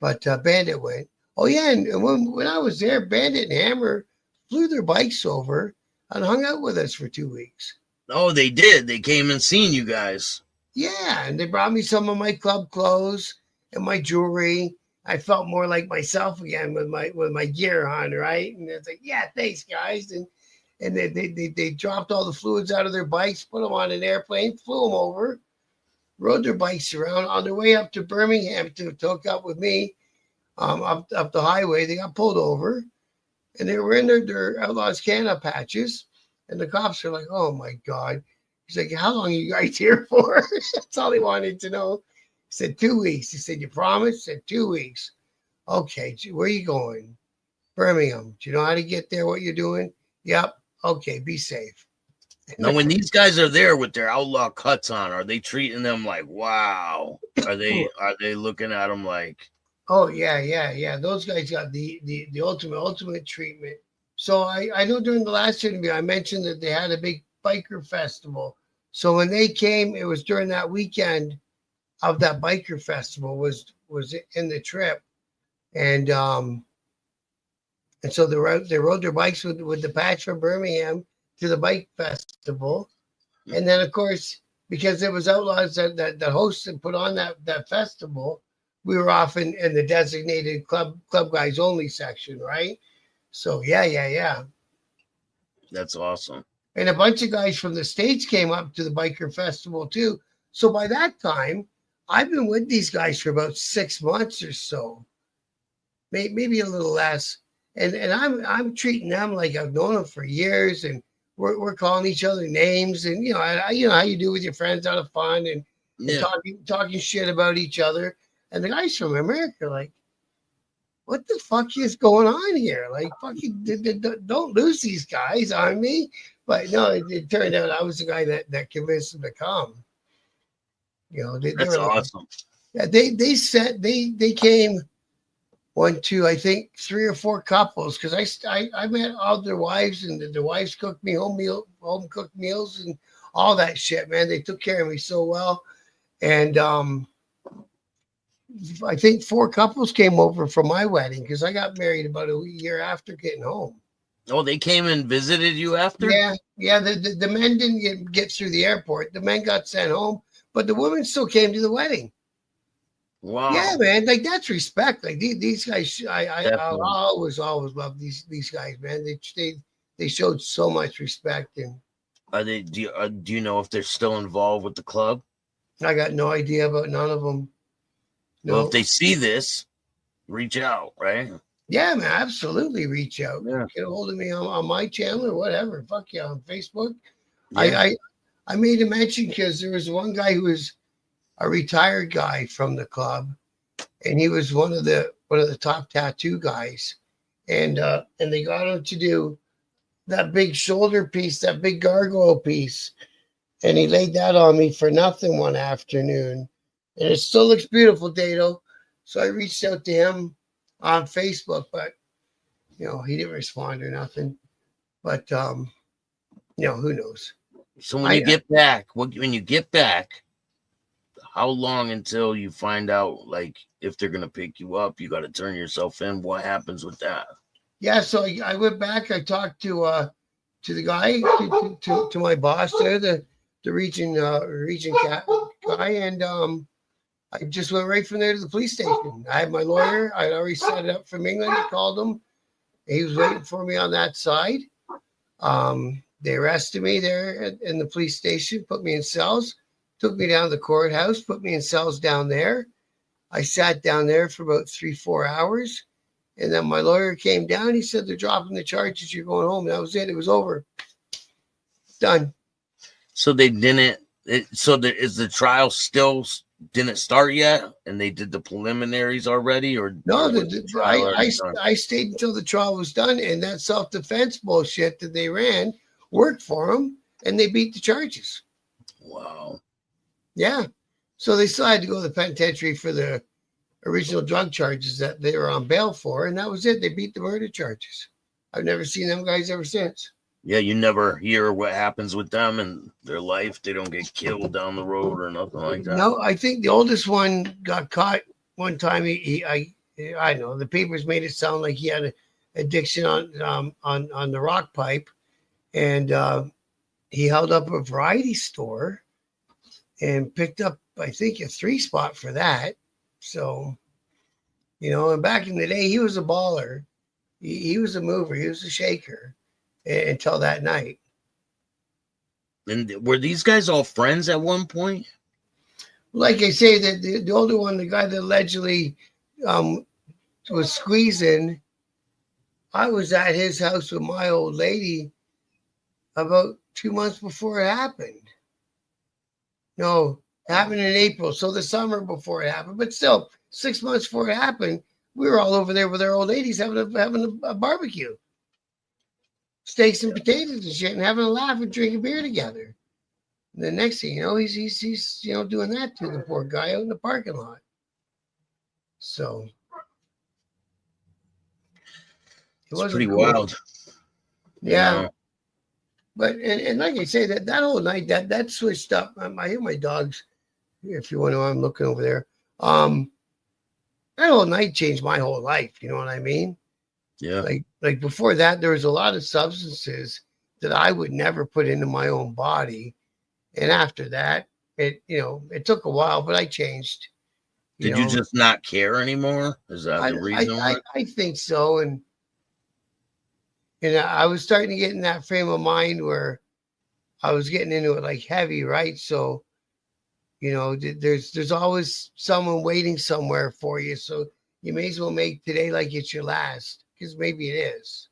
But Bandit went. Oh yeah, and when I was there, Bandit and Hammer flew their bikes over and hung out with us for 2 weeks. Oh, they did. They came and seen you guys. Yeah, and they brought me some of my club clothes and my jewelry. I felt more like myself again with my gear on, right? And it's like, yeah, thanks, guys. And they dropped all the fluids out of their bikes, put them on an airplane, flew them over, rode their bikes around on their way up to Birmingham to hook up with me up the highway. They got pulled over. And they were in their Outlaws Canada patches. And the cops are like, oh, my God. He's like, how long are you guys here for? That's all he wanted to know. He said, 2 weeks. He said, you promised? He said, 2 weeks. Okay, where are you going? Birmingham. Do you know how to get there, what you're doing? Yep. Okay, be safe. Now, when these guys are there with their outlaw cuts on, are they treating them like, wow? Are they looking at them like... Oh, yeah. Those guys got the ultimate treatment. So I know during the last interview, I mentioned that they had a big biker festival. So when they came, it was during that weekend of that biker festival was in the trip. And so they rode their bikes with the patch from Birmingham to the bike festival. And then, of course, because it was Outlaws that hosted and put on that festival, we were off in the designated club guys only section, right? So yeah. That's awesome. And a bunch of guys from the States came up to the biker festival too. So by that time, I've been with these guys for about 6 months or so, maybe a little less. And I'm treating them like I've known them for years, and we're calling each other names, and you know how you do with your friends out of fun and talking shit about each other. And the guys from America are like, what the fuck is going on here? Like, fucking, don't lose these guys on me. But no, it turned out I was the guy that convinced them to come. You know, they That's were like, awesome. yeah, they came 1, 2, I think 3 or 4 couples because I met all their wives and the wives cooked me home cooked meals and all that shit, man. They took care of me so well. And I think 4 couples came over for my wedding because I got married about a year after getting home. Oh, they came and visited you after? Yeah. The men didn't get through the airport. The men got sent home, but the women still came to the wedding. Wow. Yeah, man, like that's respect. Like these guys, I Definitely. always love these guys, man. They showed so much respect, and Are they? Do you know if they're still involved with the club? I got no idea about none of them. Well, if No, they see this, reach out, right? yeah, man, absolutely. Reach out, Yeah. get a hold of me on my channel or whatever. Fuck yeah, on Facebook. I Yeah. I, I made a mention because there was one guy who was a retired guy from the club, and he was one of the top tattoo guys, and they got him to do that big shoulder piece, that big gargoyle piece, and he laid that on me for nothing one afternoon, and it still looks beautiful, Dato. So I reached out to him on Facebook, but he didn't respond or nothing. But who knows? So when you I get back, when you get back, how long until you find out, like, if they're gonna pick you up? You got to turn yourself in. What happens with that? Yeah, so I went back. I talked to the guy, to my boss there, the region guy, and I just went right from there to the police station. I had my lawyer. I'd already set it up from England. I called him. He was waiting for me on that side. They arrested me there in the police station, put me in cells, took me down to the courthouse, put me in cells down there. I sat down there for about 3, 4 hours. And then my lawyer came down. He said, they're dropping the charges. You're going home. That was it. It was over. Done. So they didn't. Is the trial still didn't start yet, and they did the preliminaries already, or No, was the trial already done? I stayed until the trial was done. And that self defense bullshit that they ran worked for them. And they beat the charges. Wow. Yeah. So they still had to go to the penitentiary for the original drug charges that they were on bail for. And that was it. They beat the murder charges. I've never seen them guys ever since. Yeah, you never hear what happens with them and their life. They don't get killed down the road or nothing like that. No, I think the oldest one got caught one time. I know the papers made it sound like he had an addiction on the rock pipe, and he held up a variety store and picked up, I think, a 3 spot for that. So, and back in the day, he was a baller. He was a mover. He was a shaker until that night. And were these guys all friends at one point? Like I say, that the older one, the guy that allegedly was squeezing, I was at his house with my old lady about 2 months before it happened. No, it happened in April, so the summer before it happened. But still, 6 months before it happened, we were all over there with our old ladies having a barbecue, steaks and potatoes and shit, and having a laugh and drinking beer together. And the next thing you know, he's doing that to the poor guy out in the parking lot. So it It's was pretty cool. wild. Yeah. But and like I say, that whole night that switched up. I hear my dogs. If you want to know, I'm looking over there. That whole night changed my whole life. You know what I mean? Yeah. Like before that, there was a lot of substances that I would never put into my own body. And after that, it took a while, but I changed. Did you just not care anymore? Is that the reason why? I think so. And I was starting to get in that frame of mind where I was getting into it like heavy, right? So, there's always someone waiting somewhere for you. So you may as well make today like it's your last, because maybe it is.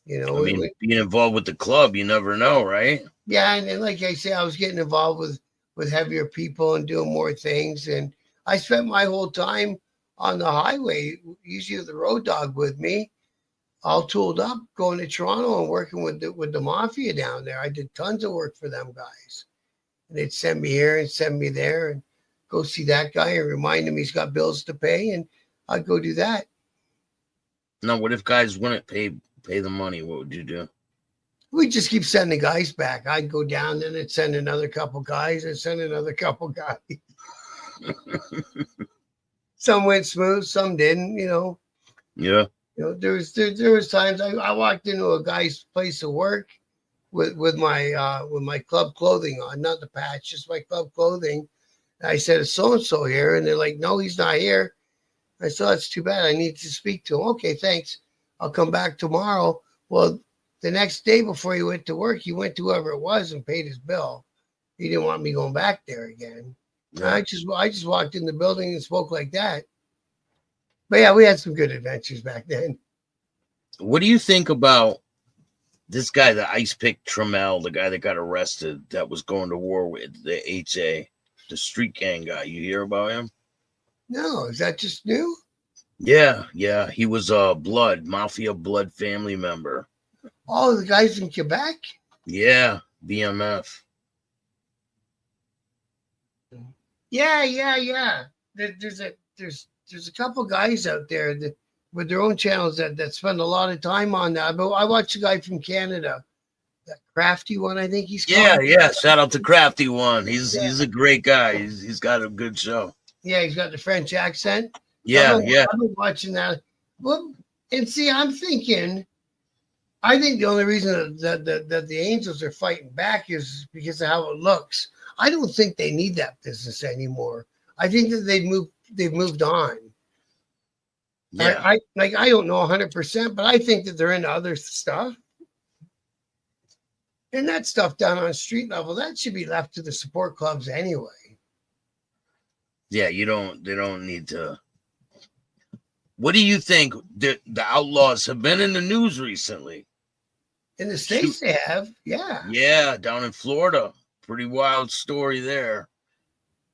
I mean, being involved with the club, you never know, right? Yeah, and like I say, I was getting involved with heavier people and doing more things. And I spent my whole time on the highway, usually with the road dog with me, all tooled up, going to Toronto and working with the mafia down there. I did tons of work for them guys. And they'd send me here and send me there and go see that guy and remind him he's got bills to pay, and I'd go do that. Now, what if guys wouldn't pay the money? What would you do? We just keep sending guys back. I'd go down, then I'd send another couple guys and send another couple guys. Some went smooth, some didn't, you know. Yeah. You know, there was times I walked into a guy's place of work with my club clothing on, not the patch, just my club clothing. And I said, "Is so and so here?" And they're like, "No, he's not here." I said, "That's too bad. I need to speak to him." "Okay, thanks. I'll come back tomorrow." Well, the next day before he went to work, he went to whoever it was and paid his bill. He didn't want me going back there again. Yeah. I just walked in the building and spoke like that. But yeah, we had some good adventures back then. What do you think about this guy, the Ice Pick Trammell, the guy that got arrested that was going to war with the HA, the street gang guy? You hear about him? No, is that just new? Yeah. He was a mafia blood family member. Oh, the guys in Quebec? Yeah, BMF. Yeah. There's a couple guys out there that with their own channels that spend a lot of time on that. But I watched a guy from Canada, that crafty one, I think he's called. Yeah. Shout out to Crafty One. He's Yeah. he's a great guy. He's got a good show. Yeah, he's got the French accent. Yeah. I've been watching that. Well, and see, I think the only reason that the Angels are fighting back is because of how it looks. I don't think they need that business anymore. I think that they've moved on. Yeah. I don't know 100%, but I think that they're into other stuff. And that stuff down on street level, that should be left to the support clubs anyway. Yeah, they don't need to. What do you think? The Outlaws have been in the news recently. In the States, they have, yeah. Yeah, down in Florida. Pretty wild story there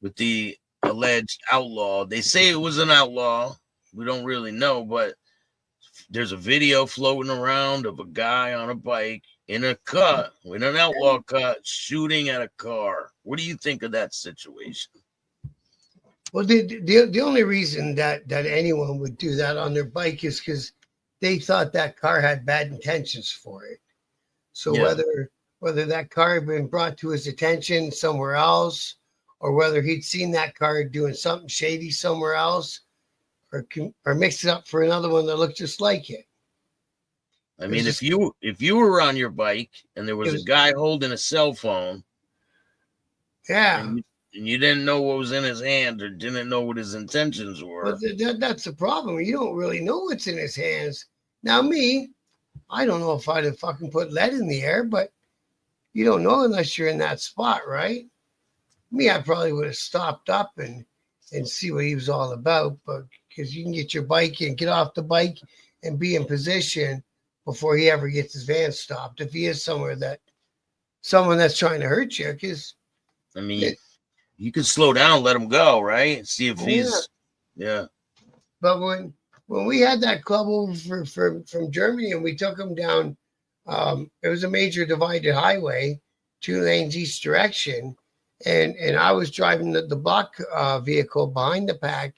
with the alleged outlaw. They say it was an outlaw. We don't really know, but there's a video floating around of a guy on a bike in a cut, with an outlaw cut, shooting at a car. What do you think of that situation? Well, the only reason that anyone would do that on their bike is because they thought that car had bad intentions for it. So Yeah. whether that car had been brought to his attention somewhere else, or whether he'd seen that car doing something shady somewhere else, or mix it up for another one that looked just like it. I mean, if you were on your bike and there was a guy holding a cell phone, yeah, and you didn't know what was in his hand or didn't know what his intentions were. But that's the problem. You don't really know what's in his hands. Now, me, I don't know if I'd have fucking put lead in the air, but you don't know unless you're in that spot, right? Me, I probably would have stopped up and see what he was all about, but because you can get your bike and get off the bike and be in position before he ever gets his van stopped. If he is someone that's trying to hurt you, because I mean, you can slow down, let him go, right? See if he's, yeah. But when we had that club over from Germany and we took him down, it was a major divided highway, 2 lanes each direction. And I was driving the block vehicle behind the pack.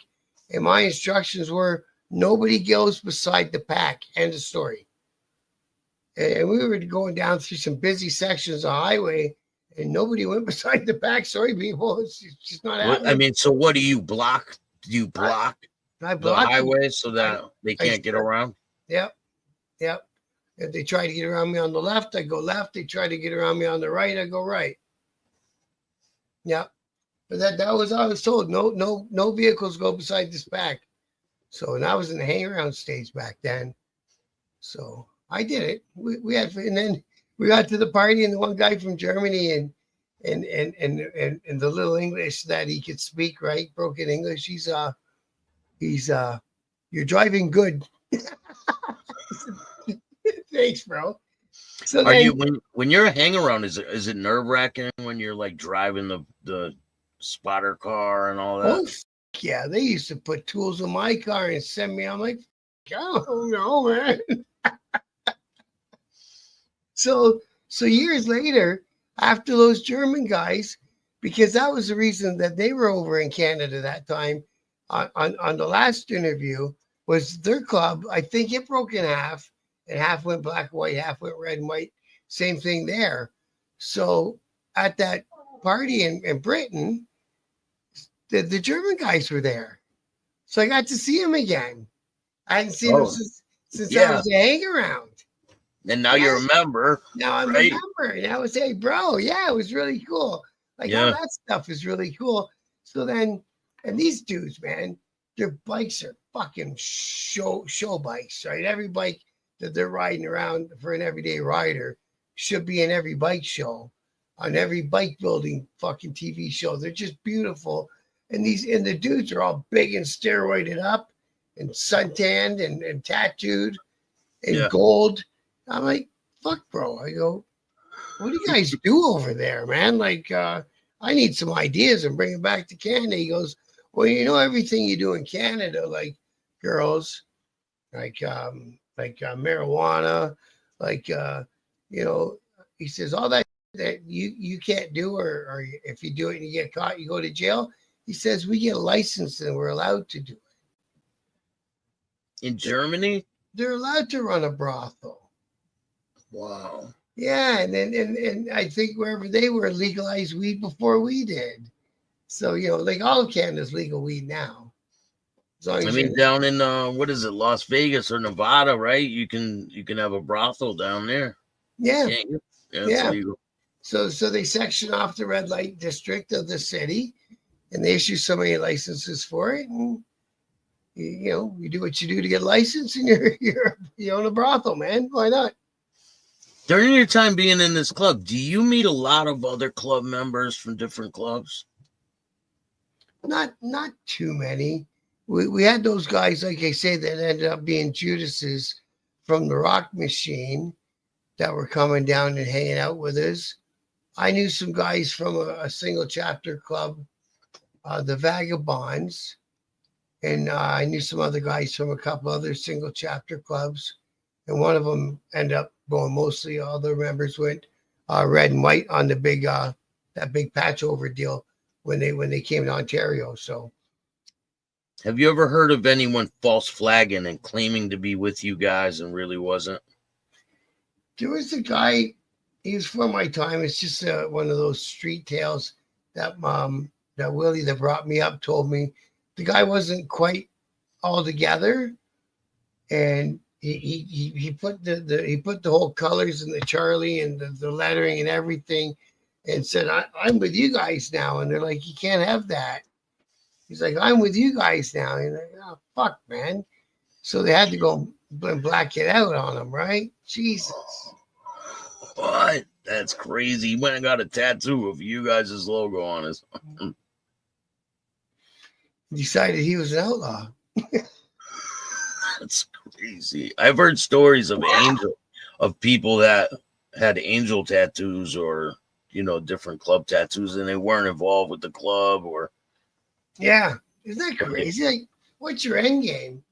And my instructions were nobody goes beside the pack. End of story. And we were going down through some busy sections of highway and nobody went beside the pack. Sorry, people. It's just not happening. I mean, so what do you block? Do you block the highway so that they can't get around? Yep. If they try to get around me on the left, I go left. They try to get around me on the right, I go right. Yeah. But that was I was told. No vehicles go beside this pack. So, and I was in the hang around stage back then. So I did it. We had, and then we got to the party, and the one guy from Germany and the little English that he could speak, right? Broken English. He's you're driving good. Thanks, bro. So are you when you're a hang around, is it nerve wracking when you're like driving the spotter car and all that? Yeah, they used to put tools in my car and send me. I'm like, I don't know, man. So years later, after those German guys, because that was the reason that they were over in Canada that time, on the last interview, was their club. I think it broke in half, and half went black and white, half went red and white. Same thing there. So at that party in Britain, the German guys were there. So I got to see him again. I hadn't seen him Oh, since I yeah. was a hang around. And now Yeah. you remember, Now I right? remember. And I was hey, bro, yeah, it was really cool. Like all Yeah. that stuff is really cool. So then, and these dudes, man, their bikes are fucking show bikes, right? Every bike that they're riding around for an everyday rider should be in every bike show, on every bike building fucking TV show. They're just beautiful. And the dudes are all big and steroided up and suntanned and tattooed and Yeah. gold. I'm like, fuck, bro. I go, what do you guys do over there, man? Like, I need some ideas and bring it back to Canada. He goes, well, you know, everything you do in Canada, like girls, like marijuana, like, you know, he says all that you can't do, or if you do it and you get caught, you go to jail. He says we get a license and we're allowed to do it. In Germany? They're allowed to run a brothel. Wow. Yeah, and I think wherever they were legalized weed before we did. So you know, like all of Canada's legal weed now. As long I as mean, down in what is it, Las Vegas or Nevada, right? You can have a brothel down there. yeah, Can't you? Yeah, it's yeah. legal. So they section off the red light district of the city, and they issue so many licenses for it, and you know, you do what you do to get a license, and you own a brothel, man. Why not? During your time being in this club, do you meet a lot of other club members from different clubs? Not too many. We had those guys, like I say, that ended up being Judas's from the Rock Machine that were coming down and hanging out with us. I knew some guys from a single chapter club, the Vagabonds, and I knew some other guys from a couple other single chapter clubs. And one of them ended up going, mostly all the members went red and white on the big that big patch over deal when they came to Ontario. So Have you ever heard of anyone false flagging and claiming to be with you guys and really wasn't? there was a guy, he was from my time. It's just one of those street tales that that Willie that brought me up told me. The guy wasn't quite all together, and he put he put the whole colors and the Charlie and the lettering and everything, and said I'm with you guys now, and they're like, you can't have that. He's like, I'm with you guys now, and like, oh fuck, man. So they had to go and black it out on him, right? Jesus. What? That's crazy. He went and got a tattoo of you guys' logo on his. Decided he was an outlaw. That's crazy. I've heard stories of people that had angel tattoos or different club tattoos, and they weren't involved with the club or. Yeah, isn't that crazy? Like, what's your end game?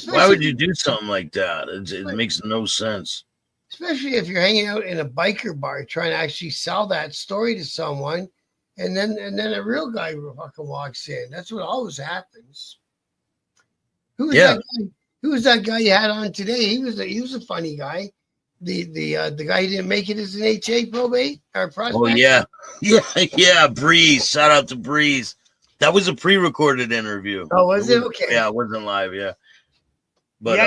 Why would you do something like that? It makes no sense. Especially if you're hanging out in a biker bar trying to actually sell that story to someone, and then a real guy fucking walks in. That's what always happens. Who was that guy? Who was that guy you had on today? He was a funny guy. The guy who didn't make it as an HA probate or prospect. Oh yeah, Breeze. Shout out to Breeze. That was a pre-recorded interview. Oh, was it? Okay. Yeah, it wasn't live. Yeah, but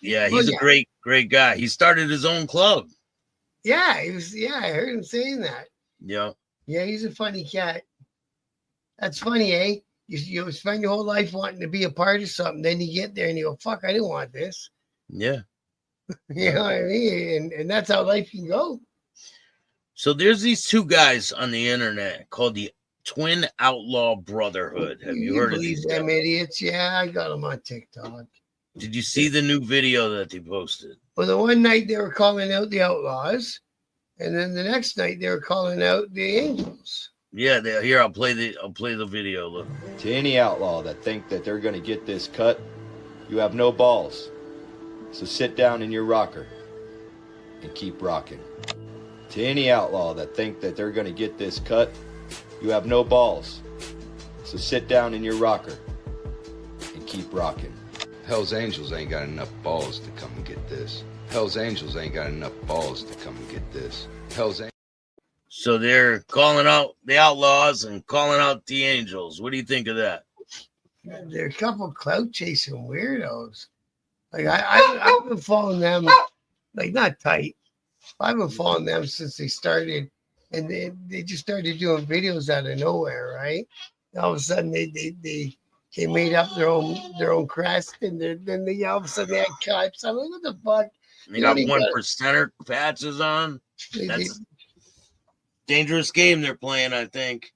yeah, he's a great guy. He started his own club. Yeah, he was. Yeah, I heard him saying that. Yeah. Yeah, he's a funny cat. That's funny, eh? You spend your whole life wanting to be a part of something, then you get there and you go, "Fuck, I didn't want this." Yeah. You know what I mean? And that's how life can go. So there's these two guys on the internet called the Twin Outlaw Brotherhood. Have you heard of these them idiots? Yeah, I got them on TikTok. Did you see the new video that they posted? Well, the one night they were calling out the Outlaws, and then the next night they were calling out the Angels. Yeah, here I'll play the video. Look. To any outlaw that think that they're going to get this cut, you have no balls. So sit down in your rocker and keep rocking. To any outlaw that think that they're going to get this cut, you have no balls. So sit down in your rocker and keep rocking. Hell's Angels ain't got enough balls to come and get this. Hell's Angels ain't got enough balls to come and get this. Hell's Angels. So they're calling out the Outlaws and calling out the Angels. What do you think of that? They're a couple clout chasing weirdos. Like I've been following them, like not tight. I've been following them since they started, and they just started doing videos out of nowhere, right? All of a sudden they made up their own crest, and then they all of a sudden they had cups. I'm like, what the fuck? They got 1%er patches on. That's dangerous game they're playing, I think.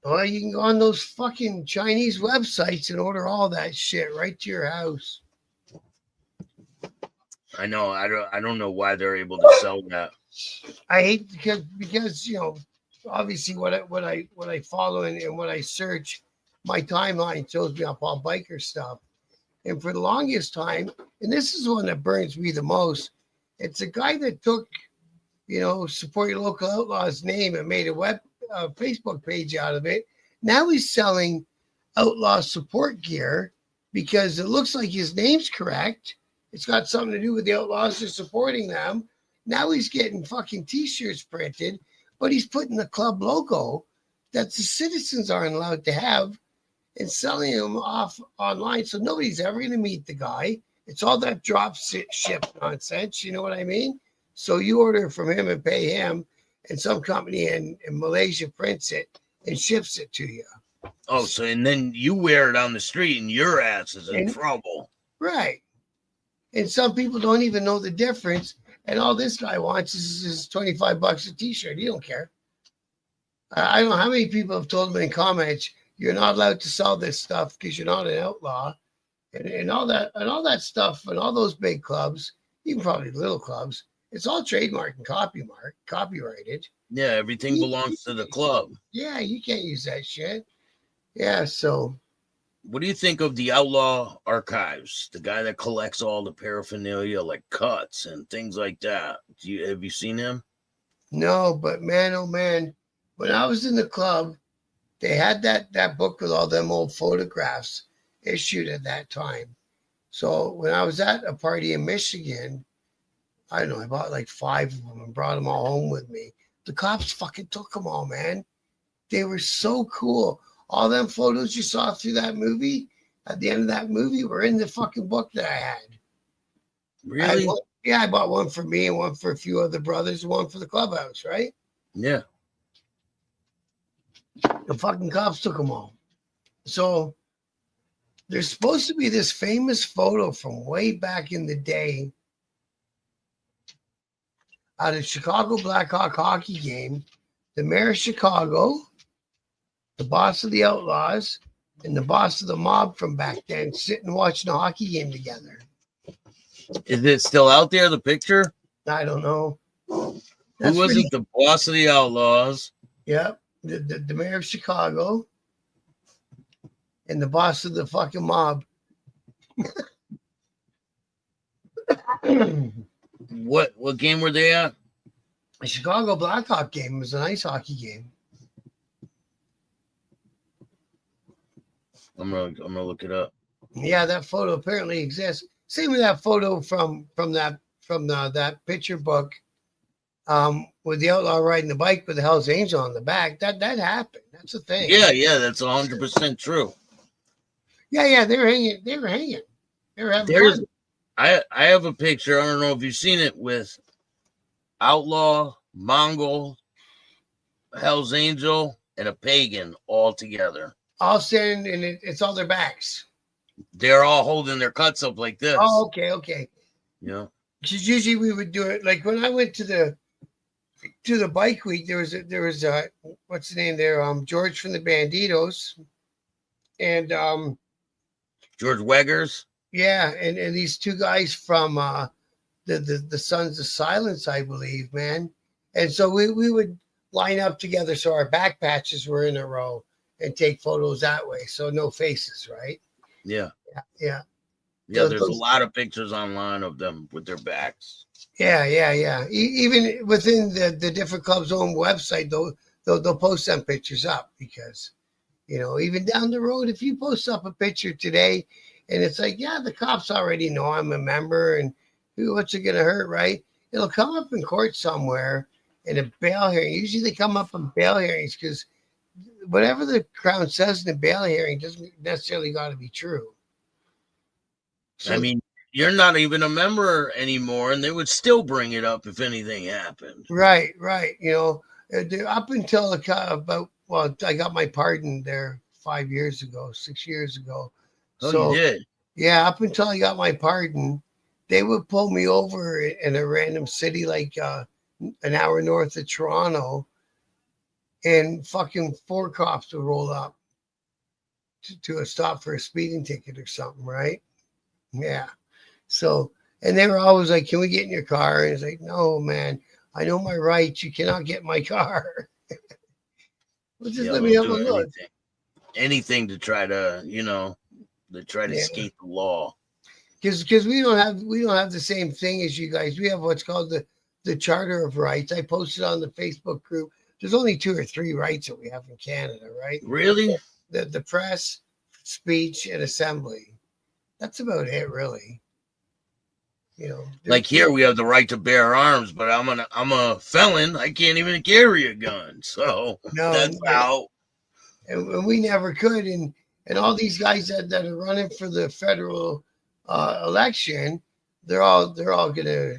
Well, you can go on those fucking Chinese websites and order all that shit right to your house. I know. I don't know why they're able to sell that. I hate because you know, obviously what I follow and what I search, my timeline shows me up on biker stuff. And for the longest time, and this is the one that burns me the most, it's a guy that took, you know, support your local outlaws name and made a Facebook page out of it. Now he's selling outlaw support gear because it looks like his name's correct. It's got something to do with the outlaws are supporting them. Now he's getting fucking t-shirts printed, but he's putting the club logo that the citizens aren't allowed to have and selling them off online. So nobody's ever going to meet the guy. It's all that drop ship nonsense. You know what I mean? So you order from him and pay him, and some company in Malaysia prints it and ships it to you. Oh, so and then you wear it on the street and your ass is in trouble. Right. And some people don't even know the difference. And all this guy wants is $25 a t-shirt. He don't care. I don't know how many people have told him in comments, you're not allowed to sell this stuff because you're not an outlaw. And all that stuff and all those big clubs, even probably little clubs, it's all trademarked and copyrighted. Yeah, everything belongs to the club. Yeah, you can't use that shit. Yeah, so what do you think of the Outlaw Archives? The guy that collects all the paraphernalia like cuts and things like that. Have you seen him? No, but man, oh man, when I was in the club, they had that book with all them old photographs issued at that time. So when I was at a party in Michigan, I don't know, I bought like 5 of them and brought them all home with me. The cops fucking took them all, man. They were so cool. All them photos you saw through that movie, at the end of that movie, were in the fucking book that I had. Really? I bought one for me and one for a few other brothers and one for the clubhouse, right? Yeah. The fucking cops took them all. So there's supposed to be this famous photo from way back in the day at a Chicago Blackhawk hockey game. The mayor of Chicago, the boss of the Outlaws, and the boss of the mob from back then sitting watching a hockey game together. Is it still out there, the picture? I don't know. Who was it? The boss of the Outlaws? Yep. The mayor of Chicago and the boss of the fucking mob. What game were they at? The Chicago Blackhawk game was an ice hockey game. I'm gonna look it up. Yeah, that photo apparently exists. Same with that photo from that picture book, with the outlaw riding the bike with the Hell's Angel on the back. That happened. That's the thing. Yeah, that's 100% true. Yeah, they were hanging. They were having fun. I have a picture. I don't know if you've seen it with Outlaw, Mongol, Hell's Angel, and a pagan all together. All standing, and it's all their backs. They're all holding their cuts up like this. Oh, okay. Yeah. Because usually we would do it like when I went to the bike week. There was what's the name there? George from the Banditos, and George Weggers. Yeah, and these 2 guys from the Sons of Silence, I believe, man. And so we would line up together so our back patches were in a row and take photos that way. So no faces, right? Yeah. Yeah. Yeah, there's a lot of pictures online of them with their backs. Yeah. Even within the different clubs' own website, they'll post some pictures up because, even down the road, if you post up a picture today and it's like, yeah, the cops already know I'm a member and what's it going to hurt, right? It'll come up in court somewhere in a bail hearing. Usually they come up in bail hearings because whatever the Crown says in a bail hearing doesn't necessarily got to be true. So, I mean, you're not even a member anymore, and they would still bring it up if anything happened. right. Up until I got my pardon there 5 years ago, 6 years ago. Oh, you did? Yeah, up until I got my pardon, they would pull me over in a random city like an hour north of Toronto, and fucking 4 cops would roll up to a stop for a speeding ticket or something, right? Yeah. So, and they were always like, "Can we get in your car?" And it's like, "No, man, I know my rights. You cannot get in my car." Well, just let me have a look. Anything to try to, escape the law. Because we don't have the same thing as you guys. We have what's called the Charter of Rights. I posted on the Facebook group. There's only 2 or 3 rights that we have in Canada, right? Really? The press, speech, and assembly. That's about it, really. Like here, we have the right to bear arms, but I'm a felon. I can't even carry a gun, so that's out. And we never could. And all these guys that are running for the federal election, they're all gonna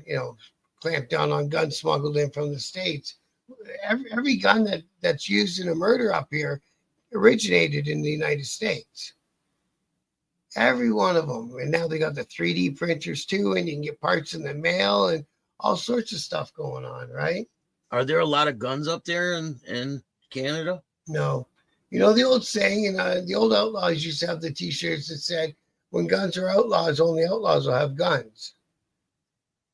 clamp down on guns smuggled in from the States. Every gun that's used in a murder up here originated in the United States. Every one of them. And now they got the 3D printers too, and you can get parts in the mail and all sorts of stuff going on, right? Are there a lot of guns up there in Canada? No. The old saying, and the old Outlaws used to have the T-shirts that said, "When guns are outlaws, only outlaws will have guns."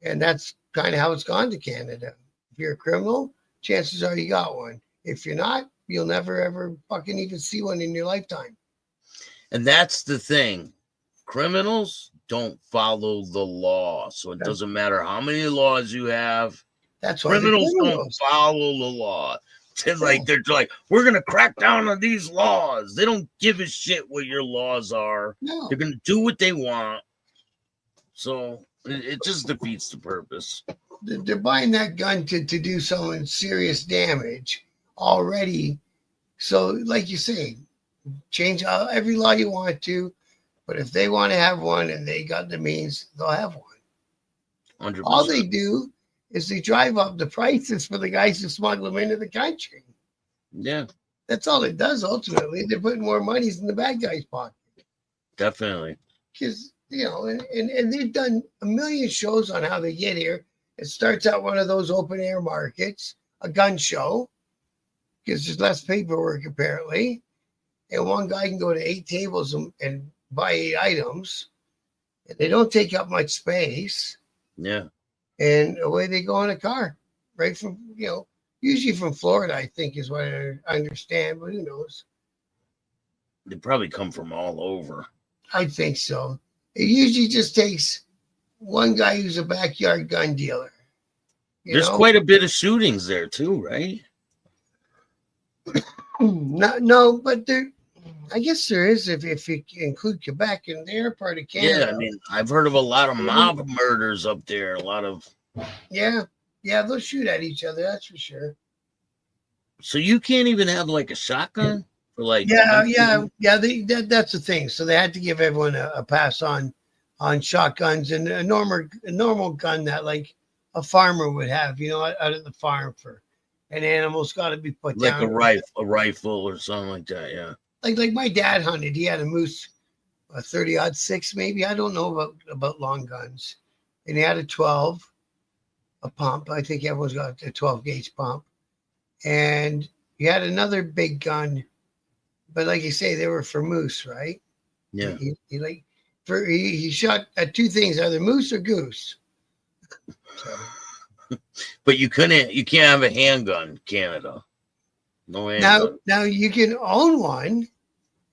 And that's kind of how it's gone to Canada. If you're a criminal, chances are you got one. If you're not, you'll never ever fucking even see one in your lifetime. And that's the thing. Criminals don't follow the law. So it doesn't matter how many laws you have. That's why criminals don't follow the law. They're like, we're going to crack down on these laws. They don't give a shit what your laws are. No. They're going to do what they want. So it just defeats the purpose. They're buying that gun to do someone serious damage already. So, like you say, change every law you want to, but if they want to have one and they got the means, they'll have one. 100%. All they do is they drive up the prices for the guys who smuggle them into the country. Yeah. That's all it does ultimately. They're putting more money in the bad guy's pocket. Definitely. Because, and they've done a million shows on how they get here. It starts out one of those open air markets, a gun show, because there's less paperwork apparently. And one guy can go to 8 tables and buy 8 items. And they don't take up much space. Yeah. And away they go in a car, right from, usually from Florida, I think is what I understand, but who knows? They probably come from all over. I think so. It usually just takes one guy who's a backyard gun dealer. There's quite a bit of shootings there too, right? No, but I guess there is if you include Quebec, and they're part of Canada. Yeah, I mean, I've heard of a lot of mob murders up there. A lot of. Yeah, they'll shoot at each other. That's for sure. So you can't even have like a shotgun for like. Yeah. That's the thing. So they had to give everyone a pass on shotguns and a normal gun that like a farmer would have, out at the farm for an animal's got to be put like down. a rifle or something like that. Yeah. Like my dad hunted. He had a moose, a 30-06 maybe. I don't know about long guns, and he had a 12, a pump. I think everyone's got a 12 gauge pump, and he had another big gun, but like you say, they were for moose, right? Yeah. He shot at 2 things, either moose or goose. So, But you can't have a handgun, Canada. No handgun. Now you can own one,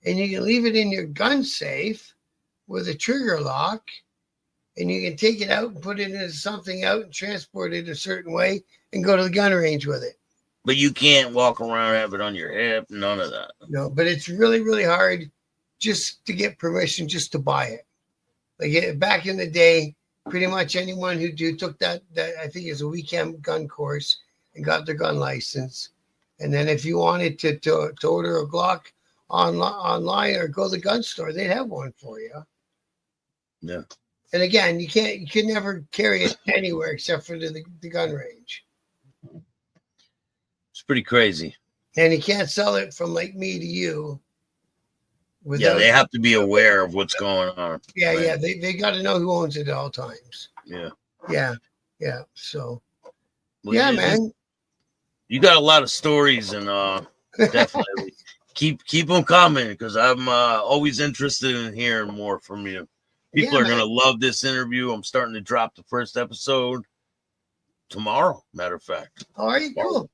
and you can leave it in your gun safe with a trigger lock, and you can take it out and put it into something out and transport it a certain way and go to the gun range with it. But you can't walk around, have it on your hip, none of that. No, but it's really, really hard just to get permission just to buy it. Like back in the day, pretty much anyone who took that I think is a weekend gun course and got their gun license. And then if you wanted to order a Glock online or go to the gun store, they'd have one for you. Yeah. And again, you can never carry it anywhere except for the gun range. It's pretty crazy. And you can't sell it from like me to you. Yeah, they have to be aware of what's going on. Yeah, right? yeah. They got to know who owns it at all times. Yeah. Yeah. Yeah. So, Well, yeah, man. You got a lot of stories, and definitely keep them coming, because I'm always interested in hearing more from you. People are going to love this interview. I'm starting to drop the first episode tomorrow, matter of fact. All right, cool.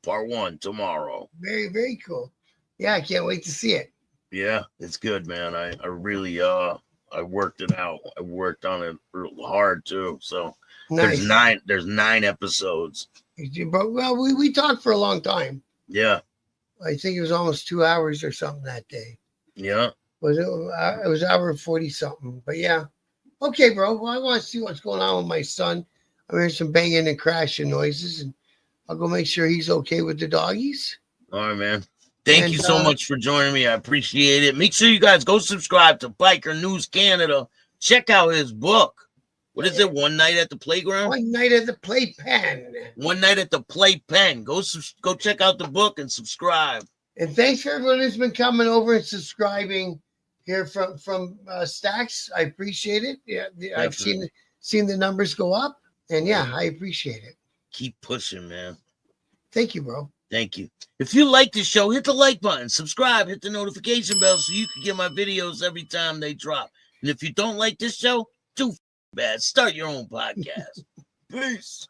Part 1 tomorrow. Very, very cool. Yeah, I can't wait to see it. Yeah, it's good, man. I really I worked it out. I worked on it real hard too. So Nice. there's 9 episodes. But well, we talked for a long time. Yeah. I think it was almost 2 hours or something that day. Yeah. It was hour 40 something. But yeah. Okay, bro. Well, I want to see what's going on with my son. I'm hearing some banging and crashing noises, and I'll go make sure he's okay with the doggies. All right, man. Thank you so much for joining me. I appreciate it. Make sure you guys go subscribe to Biker News Canada. Check out his book. What is it? One Night at the Playground? One Night at the Playpen. One Night at the Playpen. Go check out the book and subscribe. And thanks for everyone who's been coming over and subscribing here from Stacks. I appreciate it. Yeah, I've seen the numbers go up, and yeah, I appreciate it. Keep pushing, man. Thank you, bro. Thank you. If you like this show, hit the like button, subscribe, hit the notification bell so you can get my videos every time they drop. And if you don't like this show, too bad. Start your own podcast. Peace.